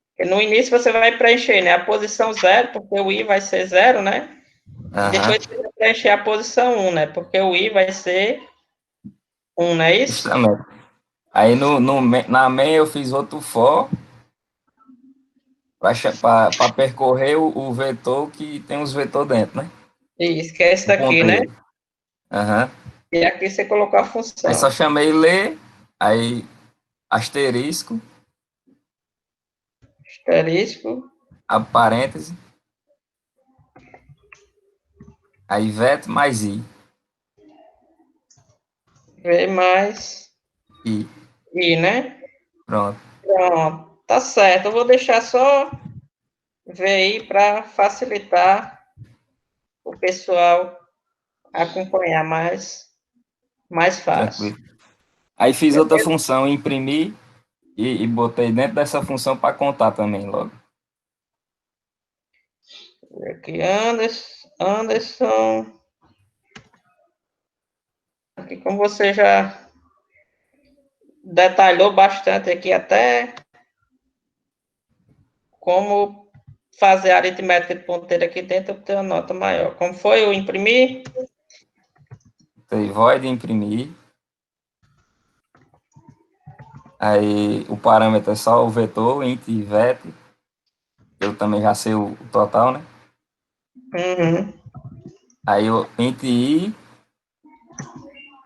Porque no início você vai preencher, né? A posição 0, porque o I vai ser 0, né? E depois você vai preencher a posição 1, né? Porque o I vai ser 1, não é isso?
Justamente. Aí na main eu fiz outro for para percorrer o vetor que tem os vetores dentro, né?
Isso, que é esse daqui, né?
Aham.
E aqui você colocou a função.
Aí só chamei ler, aí asterisco,
Asterisco.
a parêntese, aí veto mais I.
V mais
I.
I, né?
Pronto.
Pronto. Tá certo. Eu vou deixar só VI para facilitar o pessoal acompanhar mais fácil.
Tranquilo. Aí fiz outra função, imprimi e botei dentro dessa função para contar também logo.
Aqui, Anderson. Aqui, como você já detalhou bastante aqui, até como fazer a aritmética de ponteiro aqui dentro, eu tenho uma nota maior. Como foi eu imprimir?
Botei void imprimir. Aí o parâmetro é só o vetor, int e vet. Eu também já sei o total, né?
Uhum.
Aí o int i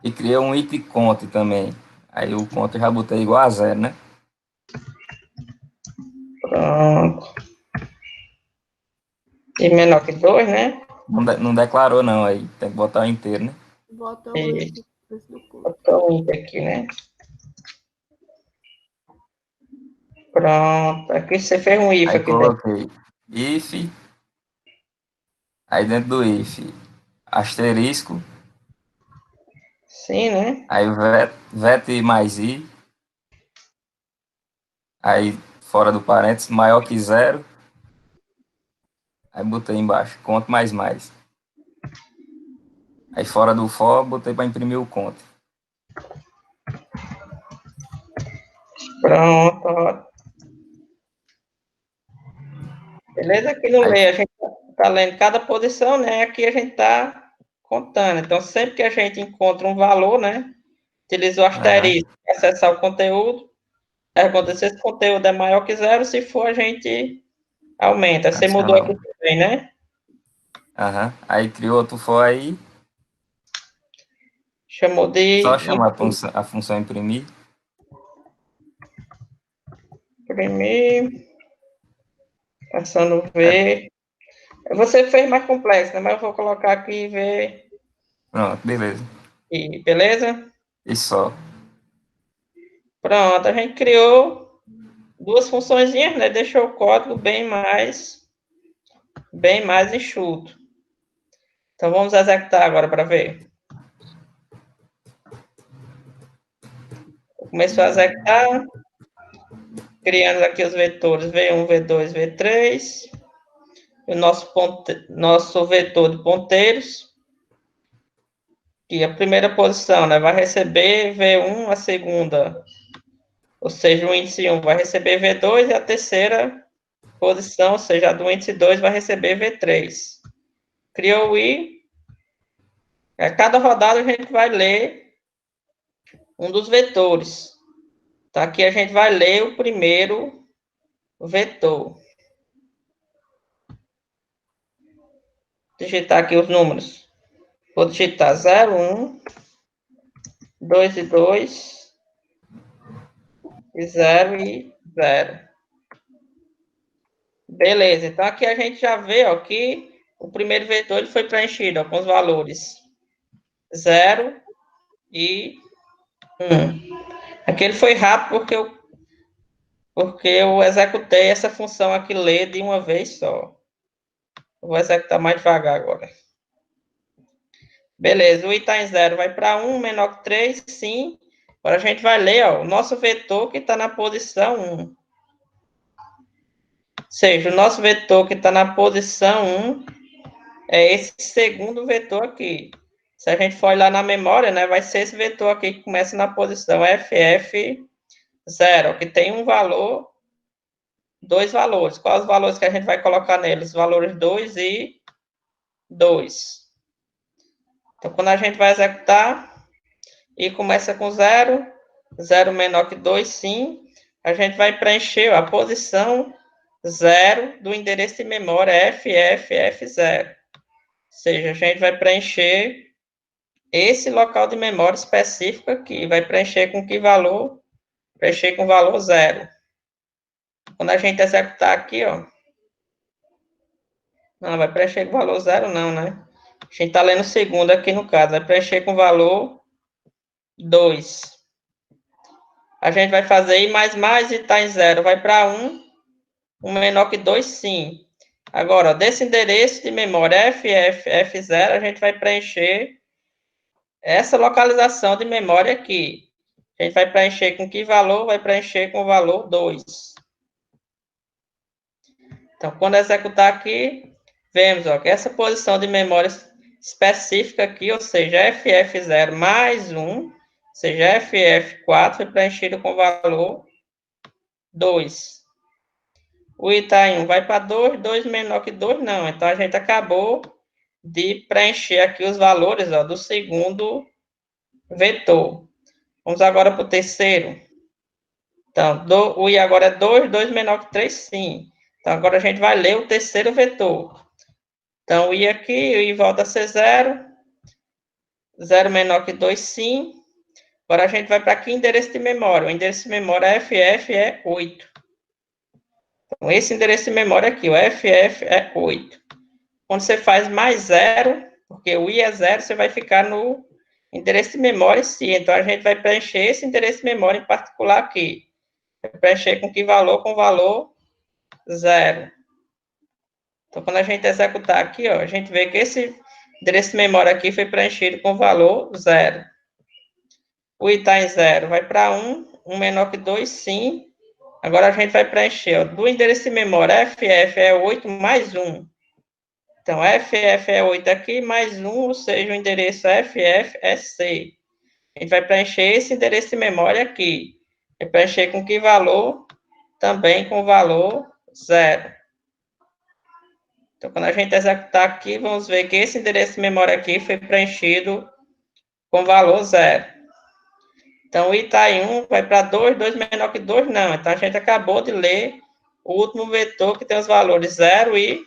e criei um int cont também. Aí o cont eu já botei igual a 0, né?
Pronto. E menor que 2, né?
Não declarou não, aí tem que botar o inteiro, né?
Bota o
E
int antes do ponto.
botou o int aqui, né? Pronto. Aqui você fez um if
Aí
aqui dentro.
coloquei if, aí dentro do if, asterisco,
Sim, né?
aí vet mais i, aí fora do parênteses, maior que 0, aí botei embaixo, conto mais mais. Aí fora do for, botei para imprimir o conto.
Pronto, ó. Beleza? Aqui no meio a gente tá lendo cada posição, né? Aqui a gente tá contando. Então, sempre que a gente encontra um valor, né? Utiliza o asterisco para acessar o conteúdo. Pergunta se esse conteúdo é maior que 0, se for, a gente aumenta. Você mudou aqui também, né?
Aham. Aí criou outro for aí.
Chamou de...
Só chamar a função imprimir.
Imprimir. Passando V. Você fez mais complexo, né? Mas eu vou colocar aqui V.
Pronto, beleza.
E, beleza?
E só.
Pronto, a gente criou duas funçõezinhas, né? Deixou o código bem mais enxuto. Então, vamos executar agora para ver. Começou a executar. Criando aqui os vetores V1, V2, V3. O nosso vetor de ponteiros. E a primeira posição, né? Vai receber V1, a segunda, ou seja, o índice 1 vai receber V2 e a terceira posição, ou seja, a do índice 2 vai receber V3. Criou o I. A cada rodada a gente vai ler um dos vetores. Tá? Aqui a gente vai ler o primeiro vetor. Digitar aqui os números. Vou digitar 0, 1, 2 e 2, e 0 e 0. Beleza, então aqui a gente já vê ó, que o primeiro vetor ele foi preenchido ó, com os valores 0 e 1. Aqui ele foi rápido porque eu executei essa função aqui, ler de uma vez só. Eu vou executar mais devagar agora. Beleza, o i está em 0, vai para 1, menor que 3, sim. Agora a gente vai ler ó, o nosso vetor que está na posição 1. Ou seja, o nosso vetor que está na posição 1 é esse segundo vetor aqui. Se a gente for olhar na memória, né, vai ser esse vetor aqui que começa na posição FF0, que tem um valor, dois valores. Quais os valores que a gente vai colocar neles? Os valores 2 e 2. Então, quando a gente vai executar, e começa com 0, 0 menor que 2, sim, a gente vai preencher a posição 0 do endereço de memória FFF0. Ou seja, a gente vai preencher esse local de memória específico aqui. Vai preencher com que valor? Preencher com valor 0. Quando a gente executar aqui, ó. Não, vai preencher com valor 0 não, né? A gente está lendo o segundo aqui no caso. Vai preencher com valor 2. A gente vai fazer I mais e está em 0. Vai para 1. 1 menor que 2, sim. Agora, ó, desse endereço de memória F0, a gente vai preencher essa localização de memória aqui. A gente vai preencher com que valor? Vai preencher com o valor 2. Então, quando executar aqui, vemos ó, que essa posição de memória específica aqui, ou seja, FF0 mais 1, ou seja, FF4 foi preenchido com o valor 2. O Itaim vai para 2, 2 menor que 2, não. Então, a gente acabou de preencher aqui os valores ó, do segundo vetor. Vamos agora para o terceiro. Então, o I agora é 2, 2 menor que 3, sim. Então, agora a gente vai ler o terceiro vetor. Então, o I aqui, o I volta a ser 0. 0 menor que 2, sim. Agora a gente vai para aqui, endereço de memória. O endereço de memória FF é 8. Então, esse endereço de memória aqui, o FF é 8. Quando você faz mais 0, porque o I é 0, você vai ficar no endereço de memória em si. Então, a gente vai preencher esse endereço de memória em particular aqui. Vai preencher com que valor? Com valor 0. Então, quando a gente executar aqui, ó, a gente vê que esse endereço de memória aqui foi preenchido com valor 0. O I está em 0, vai para 1. 1 menor que 2, sim. Agora a gente vai preencher, ó, do endereço de memória FF é 8 mais 1. Então, FF é 8 aqui, mais 1, ou seja, o endereço FF é C. A gente vai preencher esse endereço de memória aqui. Vai preencher com que valor? Também com valor 0. Então, quando a gente executar aqui, vamos ver que esse endereço de memória aqui foi preenchido com valor 0. Então, o I está em 1, vai para 2, 2 menor que 2, não. Então, a gente acabou de ler o último vetor que tem os valores 0 e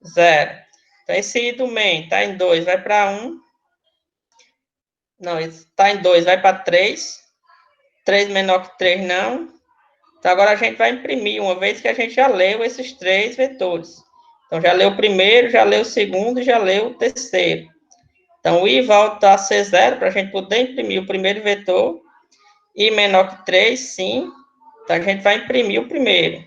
0. Então, esse I do main está em 2, vai para 1. Não, está em 2, vai para 3. 3 menor que 3, não. Então, agora a gente vai imprimir, uma vez que a gente já leu esses 3 vetores. Então, já leu o primeiro, já leu o segundo e já leu o terceiro. Então, o I volta a ser 0 para a gente poder imprimir o primeiro vetor. I menor que 3, sim. Então, a gente vai imprimir o primeiro.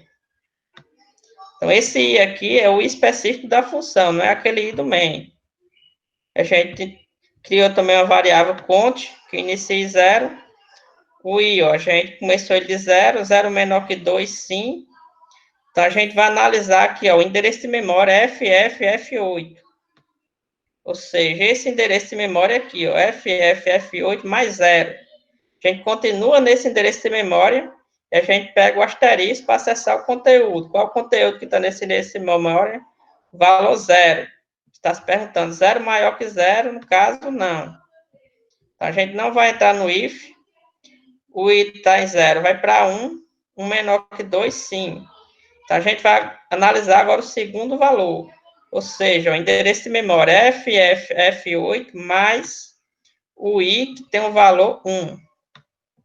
Então, esse I aqui é o I específico da função, não é aquele I do main. A gente criou também uma variável count, que inicia em 0. O I, ó, a gente começou ele de 0, 0 menor que 2, sim. Então, a gente vai analisar aqui, ó, o endereço de memória FFF8. Ou seja, esse endereço de memória aqui, ó, FFF8 mais 0. A gente continua nesse endereço de memória e a gente pega o asterisco para acessar o conteúdo. Qual é o conteúdo que está nesse endereço de memória? Valor 0. Está se perguntando, 0 maior que 0? No caso, não. Então, a gente não vai entrar no if. O I está em 0, vai para 1. 1 menor que 2, sim. Então, a gente vai analisar agora o segundo valor. Ou seja, o endereço de memória FFF8 mais o I, que tem o valor 1.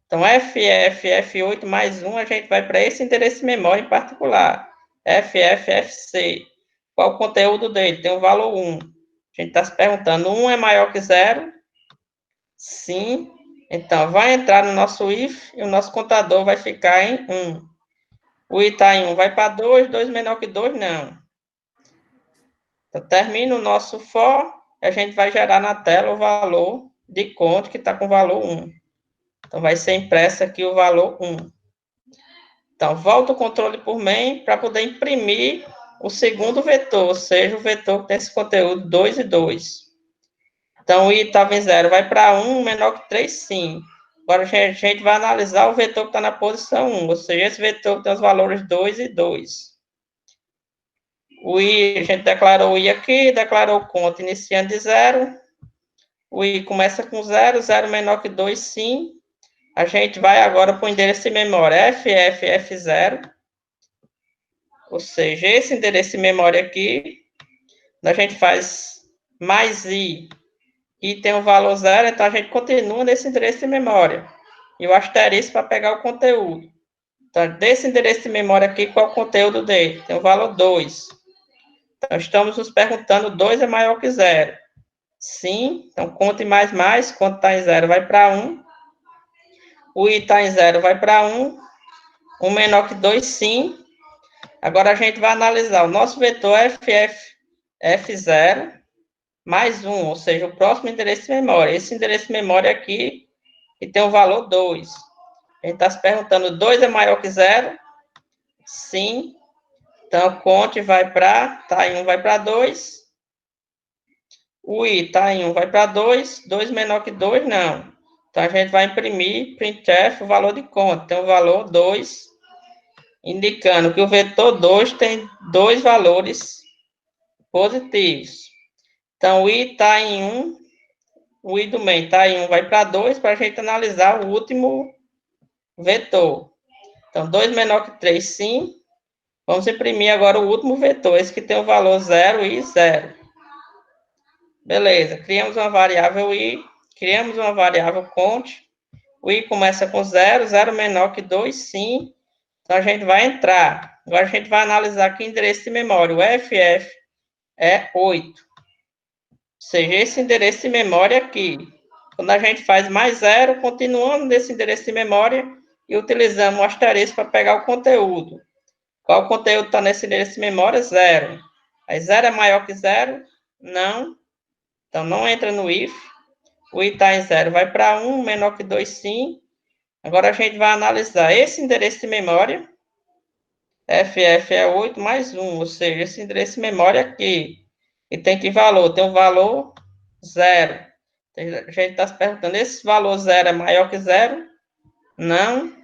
Então, FFF8 mais 1, a gente vai para esse endereço de memória em particular. FFFC. Qual o conteúdo dele? Tem o valor 1. A gente está se perguntando, 1 é maior que 0? Sim. Então, vai entrar no nosso if e o nosso contador vai ficar em 1. O I está em 1, vai para 2, 2 menor que 2, não. Então, termina o nosso for, e a gente vai gerar na tela o valor de conta que está com valor 1. Então, vai ser impresso aqui o valor 1. Então, volta o controle por main para poder imprimir o segundo vetor, ou seja, o vetor que tem esse conteúdo 2 e 2. Então, o I estava em 0, vai para 1, menor que 3, sim. Agora, a gente vai analisar o vetor que está na posição 1, ou seja, esse vetor que tem os valores 2 e 2. O I, a gente declarou o I aqui, declarou o conta iniciando de 0. O I começa com 0, 0 menor que 2, sim. A gente vai agora para o endereço de memória FFF0. Ou seja, esse endereço de memória aqui, a gente faz mais I. I tem um valor 0, então a gente continua nesse endereço de memória. E o asterisco para pegar o conteúdo. Então, desse endereço de memória aqui, qual é o conteúdo dele? Tem o valor 2. Então, estamos nos perguntando, 2 é maior que 0. Sim, então conte mais, quando está em 0 vai para 1. O i está em 0 vai para 1. 1 menor que 2, sim. Agora a gente vai analisar o nosso vetor F0 mais 1, ou seja, o próximo endereço de memória. Esse endereço de memória aqui, que tem o valor 2. A gente está se perguntando, 2 é maior que 0? Sim. Então, conte vai para, tá em 1 vai para 2. O i está em 1 vai para 2. 2 menor que 2, não. Então, a gente vai imprimir printf o valor de conta. Tem o valor 2, indicando que o vetor 2 tem 2 valores positivos. Então, o i está em 1, o i do main está em 1 vai para 2, para a gente analisar o último vetor. Então, 2 menor que 3, sim. Vamos imprimir agora o último vetor, esse que tem o valor 0 e 0. Beleza, criamos uma variável i, criamos uma variável count. O i começa com 0, 0 menor que 2, sim. Então, a gente vai entrar. Agora, a gente vai analisar aqui o endereço de memória. O FF é 8. Ou seja, esse endereço de memória aqui. Quando a gente faz mais 0, continuamos nesse endereço de memória e utilizamos o asterisco para pegar o conteúdo. Qual conteúdo está nesse endereço de memória? 0. Aí 0 é maior que 0? Não. Então, não entra no if. O i está em 0, vai para 1, menor que 2, sim. Agora, a gente vai analisar esse endereço de memória. FF é 8 mais 1, ou seja, esse endereço de memória aqui. E tem que valor? Tem um valor 0. A gente está se perguntando, esse valor 0 é maior que 0? Não.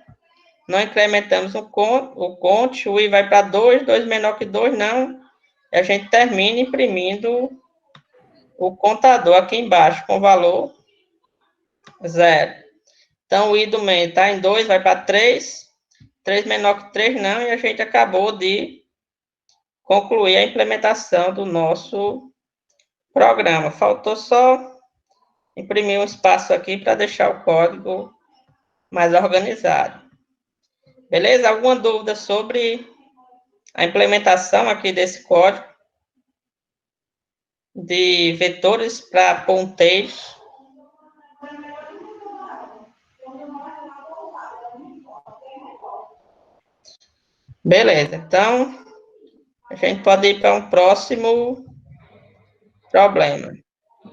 Não incrementamos o count, o i vai para 2, 2 menor que 2, não. E a gente termina imprimindo o contador aqui embaixo, com valor 0. Então, o i do main está em 2, vai para 3. 3 menor que 3, não. E a gente acabou de concluir a implementação do nosso programa. Faltou só imprimir um espaço aqui para deixar o código mais organizado. Beleza? Alguma dúvida sobre a implementação aqui desse código de vetores para ponteiros? Beleza, então a gente pode ir para um próximo problema.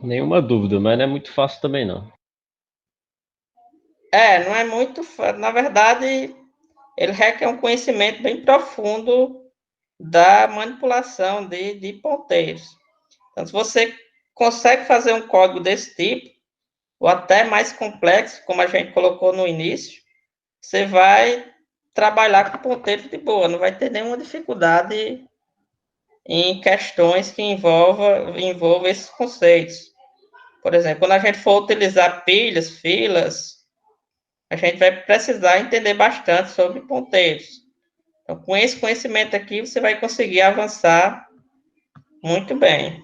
Nenhuma dúvida, mas não é muito fácil também, não.
Não é muito, na verdade, ele requer um conhecimento bem profundo da manipulação de ponteiros. Então, se você consegue fazer um código desse tipo, ou até mais complexo, como a gente colocou no início, você vai trabalhar com ponteiros de boa, não vai ter nenhuma dificuldade em questões que envolvam esses conceitos. Por exemplo, quando a gente for utilizar pilhas, filas, a gente vai precisar entender bastante sobre ponteiros. Então, com esse conhecimento aqui, você vai conseguir avançar muito bem.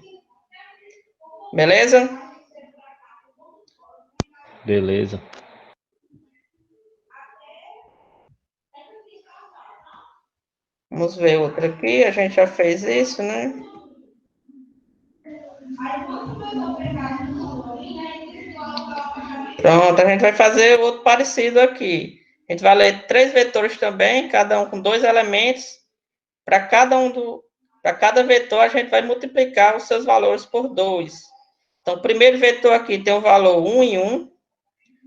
Beleza?
Beleza.
Vamos ver outra aqui. A gente já fez isso, né? Pronto, a gente vai fazer outro parecido aqui. A gente vai ler 3 vetores também, cada um com 2 elementos. Para cada vetor, a gente vai multiplicar os seus valores por 2. Então, o primeiro vetor aqui tem o valor 1 e 1. O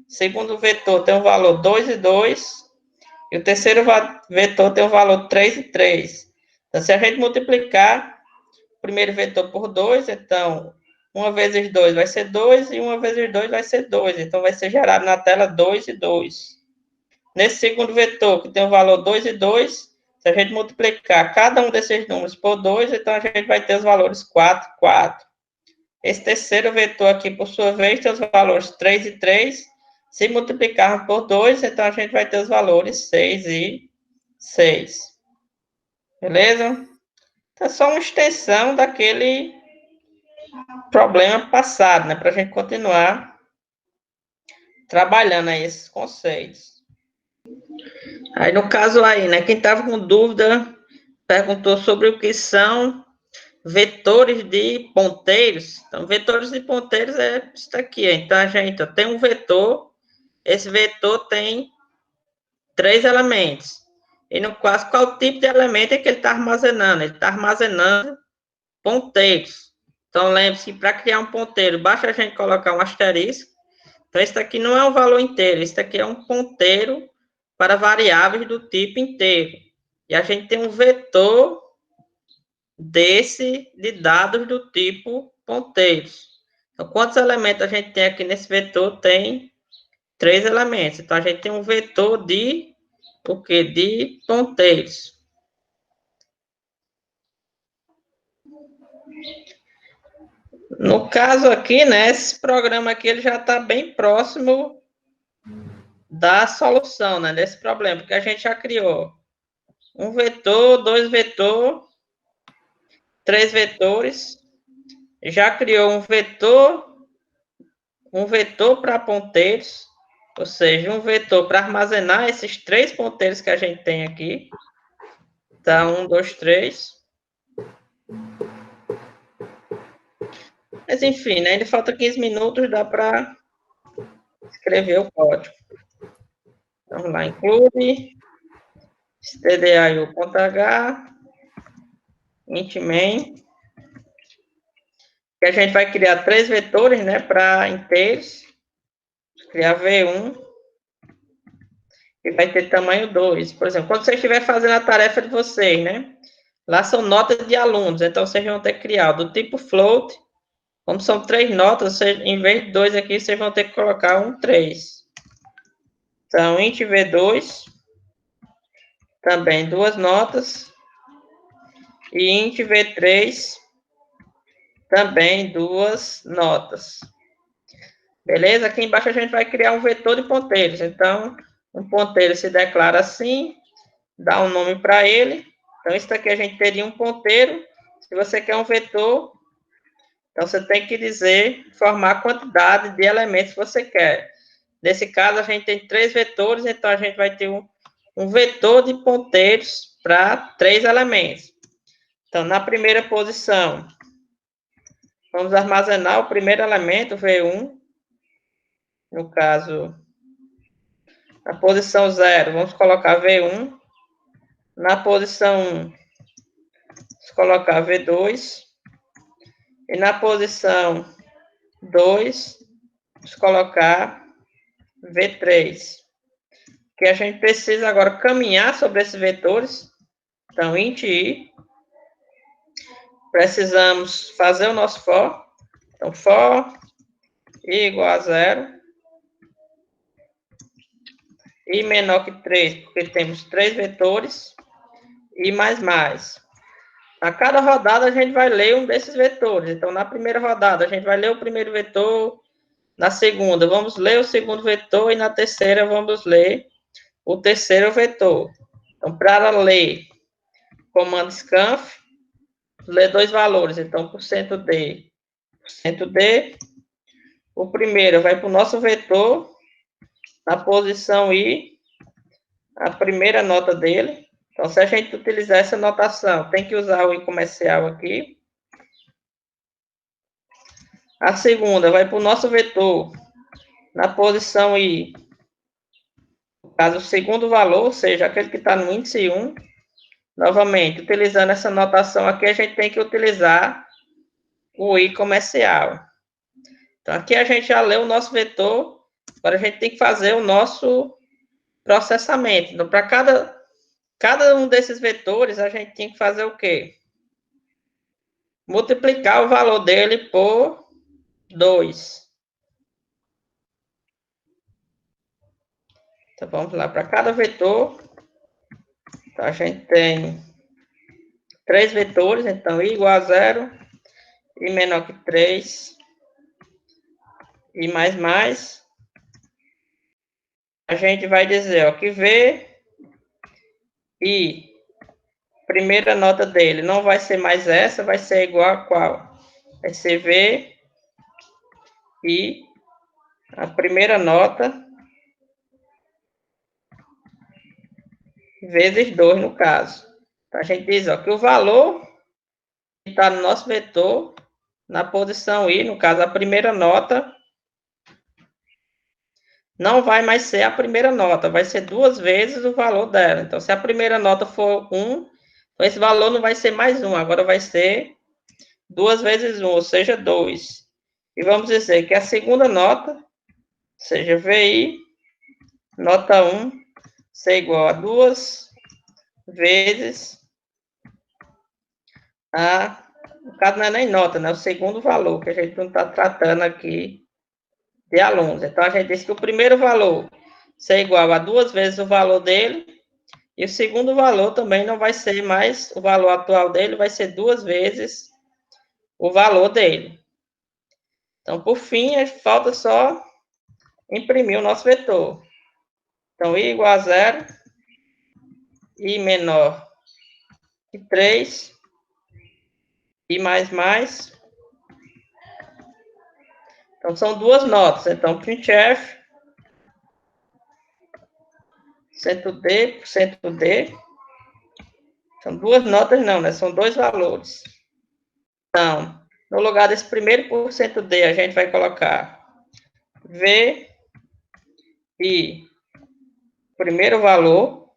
segundo vetor tem o valor 2 e 2. E o terceiro vetor tem o valor 3 e 3. Então, se a gente multiplicar o primeiro vetor por 2, então, 1 vezes 2 vai ser 2 e 1 vezes 2 vai ser 2. Então, vai ser gerado na tela 2 e 2. Nesse segundo vetor, que tem o valor 2 e 2, se a gente multiplicar cada um desses números por 2, então a gente vai ter os valores 4 e 4. Esse terceiro vetor aqui, por sua vez, tem os valores 3 e 3. Se multiplicarmos por 2, então a gente vai ter os valores 6 e 6. Beleza? Então, é só uma extensão daquele problema passado, né? Para a gente continuar trabalhando aí esses conceitos. Aí, no caso aí, né, quem estava com dúvida, perguntou sobre o que são vetores de ponteiros. Então, vetores de ponteiros é isso aqui. Então, a gente tem um vetor, esse vetor tem 3 elementos. E no caso, qual tipo de elemento é que ele está armazenando? Ele está armazenando ponteiros. Então, lembre-se que para criar um ponteiro, basta a gente colocar um asterisco. Então, isso aqui não é um valor inteiro, isso aqui é um ponteiro para variáveis do tipo inteiro. E a gente tem um vetor de dados do tipo ponteiros. Então, quantos elementos a gente tem aqui nesse vetor? Tem 3 elementos. Então, a gente tem um vetor de o quê? De ponteiros. No caso aqui, né, esse programa aqui ele já está bem próximo da solução, né, desse problema, porque a gente já criou um vetor, 2 vetores, 3 vetores, já criou um vetor para ponteiros, ou seja, um vetor para armazenar esses 3 ponteiros que a gente tem aqui. Tá, 1, 2, 3. Mas enfim, né, ainda falta 15 minutos, dá para escrever o código. Vamos lá, include stdio.h int main, que a gente vai criar 3 vetores, né, para inteiros. Criar v1 e vai ter tamanho 2. Por exemplo, quando você estiver fazendo a tarefa de vocês, né, lá são notas de alunos, então vocês vão ter que criar do tipo float. Como são 3 notas, vocês, em vez de 2 aqui, vocês vão ter que colocar um 3. Então, int v2, também 2 notas. E int v3, também 2 notas. Beleza? Aqui embaixo a gente vai criar um vetor de ponteiros. Então, um ponteiro se declara assim, dá um nome para ele. Então, isso aqui a gente teria um ponteiro. Se você quer um vetor, então você tem que dizer, formar a quantidade de elementos que você quer. Nesse caso, a gente tem 3 vetores, então a gente vai ter um vetor de ponteiros para 3 elementos. Então, na primeira posição, vamos armazenar o primeiro elemento, V1. No caso, na posição 0, vamos colocar V1. Na posição 1, vamos colocar V2. E na posição 2, vamos colocar V3. Que a gente precisa agora caminhar sobre esses vetores. Então, int i. Precisamos fazer o nosso for. Então, for i igual a 0. I menor que 3, porque temos 3 vetores. I mais. A cada rodada, a gente vai ler um desses vetores. Então, na primeira rodada, a gente vai ler o primeiro vetor. Na segunda, vamos ler o segundo vetor. E na terceira, vamos ler o terceiro vetor. Então, para ler, comando scanf, ler 2 valores. Então, %d, %d. O primeiro vai para o nosso vetor. Na posição i, a primeira nota dele. Então, se a gente utilizar essa notação, tem que usar o i comercial aqui. A segunda vai para o nosso vetor. Na posição i, no caso, o segundo valor, ou seja, aquele que está no índice 1. Novamente, utilizando essa notação aqui, a gente tem que utilizar o i comercial. Então, aqui a gente já leu o nosso vetor. Agora, a gente tem que fazer o nosso processamento. Então, para cada um desses vetores, a gente tem que fazer o quê? Multiplicar o valor dele por 2. Então, vamos lá, para cada vetor, então, a gente tem 3 vetores, então, i igual a 0, i menor que 3, i mais. A gente vai dizer, ó, que v e primeira nota dele não vai ser mais essa, vai ser igual a qual? Vai ser v e a primeira nota vezes 2, no caso. Então, a gente diz, ó, que o valor que está no nosso vetor, na posição I, no caso, a primeira nota, não vai mais ser a primeira nota, vai ser 2 vezes o valor dela. Então, se a primeira nota for 1, esse valor não vai ser mais 1, agora vai ser 2 vezes 1, ou seja, 2. E vamos dizer que a segunda nota, seja VI, nota 1, ser igual a 2 vezes a... No caso, não é nem nota, né? O segundo valor, que a gente não está tratando aqui de alunos. Então, a gente diz que o primeiro valor ser igual a 2 vezes o valor dele, e o segundo valor também não vai ser mais o valor atual dele, vai ser 2 vezes o valor dele. Então, por fim, falta só imprimir o nosso vetor. Então, I igual a 0, I menor que 3, I mais. Então, são duas notas. Então, printf, %D, %D. São duas notas não, né? São dois valores. Então, no lugar desse primeiro %D, a gente vai colocar V e primeiro valor.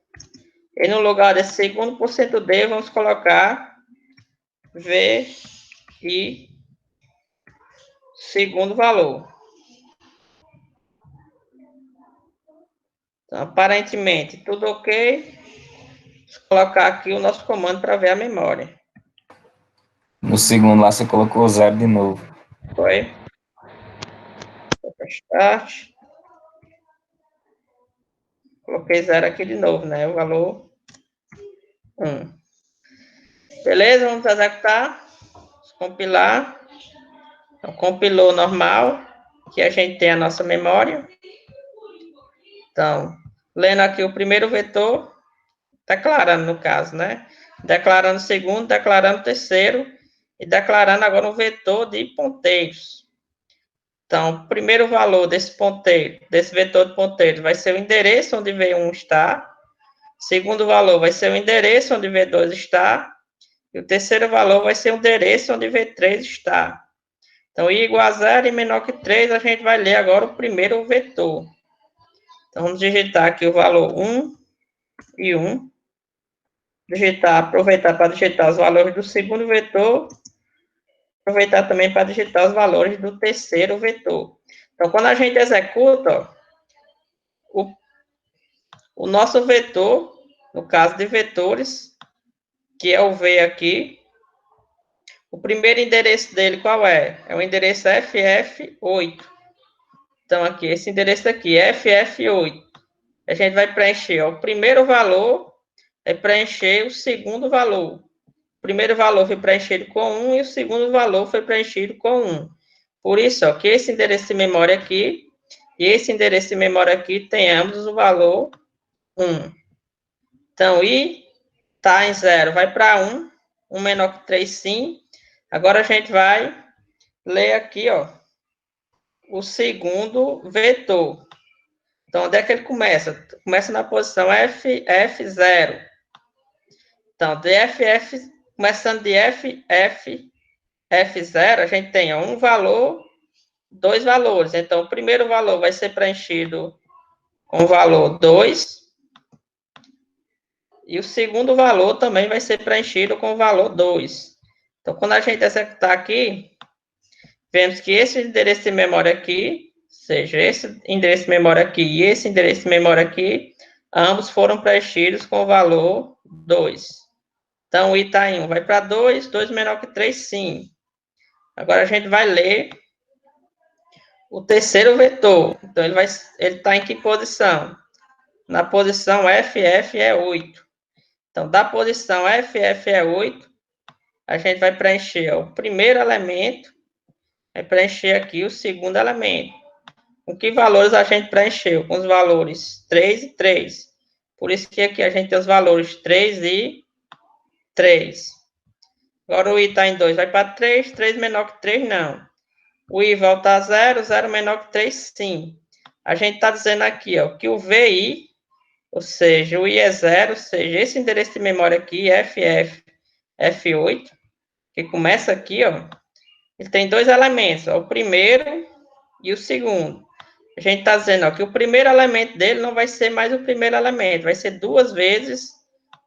E no lugar desse segundo %D, vamos colocar V e segundo valor. Então, aparentemente, tudo ok. Vamos colocar aqui o nosso comando para ver a memória.
No segundo lá você colocou 0 de novo.
Foi. Start. Coloquei 0 aqui de novo, né? O valor 1. Beleza? Vamos executar. Vamos compilar. Então, compilou normal. Aqui a gente tem a nossa memória. Então, lendo aqui o primeiro vetor, declarando no caso, né? Declarando o segundo, declarando o terceiro e declarando agora um vetor de ponteiros. Então, o primeiro valor desse ponteiro, desse vetor de ponteiros, vai ser o endereço onde V1 está. O segundo valor vai ser o endereço onde V2 está. E o terceiro valor vai ser o endereço onde V3 está. Então, I igual a 0 e menor que 3, a gente vai ler agora o primeiro vetor. Então, vamos digitar aqui o valor 1 e 1. Aproveitar para digitar os valores do segundo vetor. Aproveitar também para digitar os valores do terceiro vetor. Então, quando a gente executa, ó, o nosso vetor, no caso de vetores, que é o V aqui, o primeiro endereço dele qual é? É o endereço FF8. Então, aqui, esse endereço aqui, FF8. A gente vai preencher ó, o primeiro valor, é preencher o segundo valor. O primeiro valor foi preenchido com 1 e o segundo valor foi preenchido com 1. Por isso, ó, que esse endereço de memória aqui e esse endereço de memória aqui tem ambos o valor 1. Então, I está em 0, vai para 1. 1 menor que 3, sim. Agora, a gente vai ler aqui, ó, o segundo vetor. Então, onde é que ele começa? Começa na posição F0. Então, começando de F0, a gente tem ó, um valor, dois valores. Então, o primeiro valor vai ser preenchido com o valor 2. E o segundo valor também vai ser preenchido com o valor 2. Então, quando a gente executar aqui, vemos que esse endereço de memória aqui, ou seja, esse endereço de memória aqui e esse endereço de memória aqui, ambos foram preenchidos com o valor 2. Então, o I está em 1, vai para 2, 2 menor que 3, sim. Agora, a gente vai ler o terceiro vetor. Então, ele está em que posição? Na posição FF é 8. Então, da posição FF é 8, a gente vai preencher ó, o primeiro elemento, vai preencher aqui o segundo elemento. Com que valores a gente preencheu? Com os valores 3 e 3. Por isso que aqui a gente tem os valores 3 e 3. Agora o I está em 2, vai para 3, 3 menor que 3, não. O I volta a 0, 0 menor que 3, sim. A gente está dizendo aqui ó, que o VI, ou seja, o I é 0, ou seja, esse endereço de memória aqui, F8, que começa aqui, ó, ele tem dois elementos, ó, o primeiro e o segundo. A gente está dizendo ó, que o primeiro elemento dele não vai ser mais o primeiro elemento, vai ser 2 vezes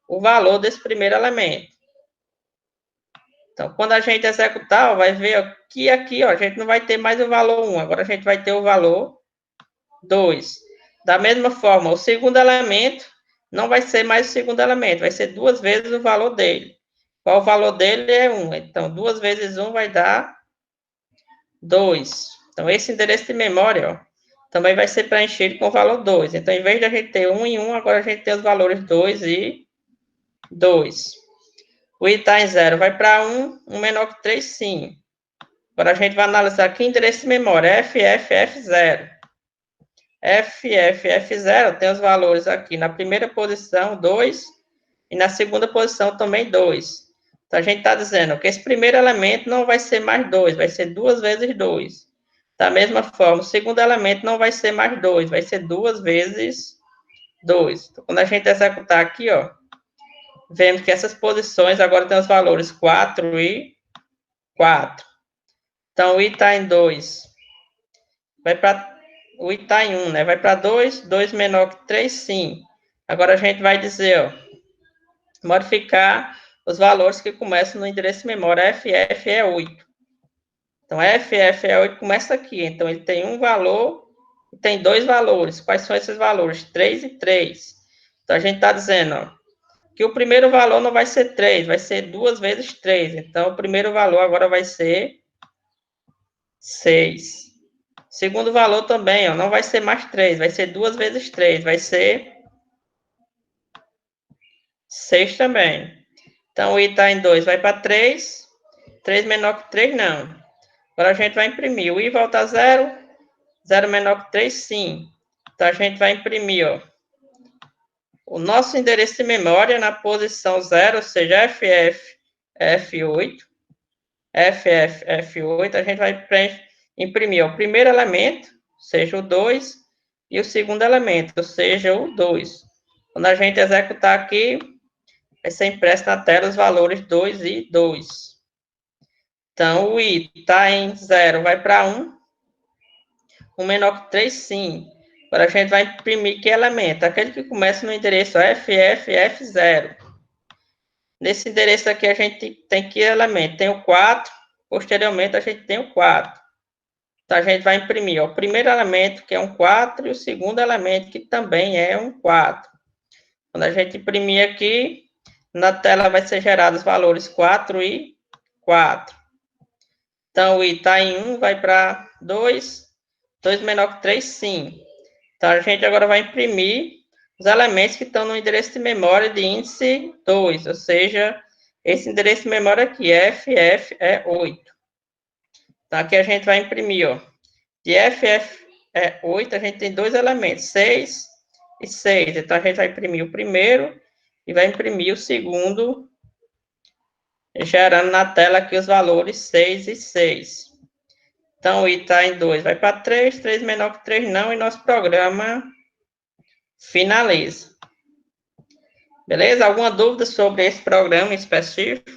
o valor desse primeiro elemento. Então, quando a gente executar, ó, vai ver ó, que aqui ó, a gente não vai ter mais o valor 1, agora a gente vai ter o valor 2. Da mesma forma, o segundo elemento não vai ser mais o segundo elemento, vai ser 2 vezes o valor dele. Qual o valor dele é 1. Então, 2 vezes 1 vai dar 2. Então, esse endereço de memória, ó, também vai ser preenchido com o valor 2. Então, em vez de a gente ter 1 e 1, agora a gente tem os valores 2 e 2. O I está em 0, vai para 1, 1 menor que 3, sim. Agora a gente vai analisar aqui o endereço de memória, FFF0. FFF0 tem os valores aqui na primeira posição, 2, e na segunda posição também 2. Então, a gente está dizendo que esse primeiro elemento não vai ser mais 2, vai ser 2 vezes 2. Da mesma forma, o segundo elemento não vai ser mais 2, vai ser 2 vezes 2. Então, quando a gente executar aqui, ó, vemos que essas posições agora têm os valores 4 e 4. Então, o I está em 2. O I está em 1, né? Vai para 2, 2 menor que 3, sim. Agora a gente vai dizer, ó, modificar os valores que começam no endereço de memória FF é 8. Então, FF é 8 começa aqui. Então, ele tem um valor e tem 2 valores. Quais são esses valores? 3 e 3. Então, a gente está dizendo, ó, que o primeiro valor não vai ser 3, vai ser 2 vezes 3. Então, o primeiro valor agora vai ser 6. Segundo valor também, ó, não vai ser mais 3, vai ser 2 vezes 3, vai ser 6 também. Então, o I está em 2, vai para 3. 3 menor que 3, não. Agora a gente vai imprimir. O I volta a 0. 0 menor que 3, sim. Então, a gente vai imprimir, ó, o nosso endereço de memória na posição 0, ou seja, FFF8. FFF8, a gente vai imprimir ó, o primeiro elemento, seja o 2, e o segundo elemento, ou seja, o 2. Quando a gente executar aqui, vai ser impresso na tela os valores 2 e 2. Então, o I está em 0, vai para 1. 1 menor que 3, sim. Agora a gente vai imprimir que elemento? Aquele que começa no endereço FFF0. Nesse endereço aqui a gente tem que elemento? Tem o 4, posteriormente a gente tem o 4. Então a gente vai imprimir ó, o primeiro elemento, que é um 4, e o segundo elemento, que também é um 4. Quando a gente imprimir aqui, na tela vai ser gerado os valores 4 e 4. Então o I está em 1, vai para 2, 2 menor que 3, sim. Então a gente agora vai imprimir os elementos que estão no endereço de memória de índice 2, ou seja, esse endereço de memória aqui, FF é 8. Então, aqui a gente vai imprimir, ó, de FF é 8, a gente tem 2 elementos, 6 e 6. Então, a gente vai imprimir o primeiro e vai imprimir o segundo, gerando na tela aqui os valores 6 e 6. Então, o I está em 2, vai para 3, 3 menor que 3 não, e nosso programa finaliza. Beleza? Alguma dúvida sobre esse programa específico?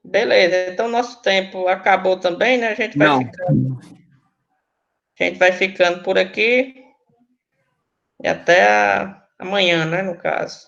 Beleza, então nosso tempo acabou também, né? A gente vai ficando por aqui e até amanhã, né, no caso.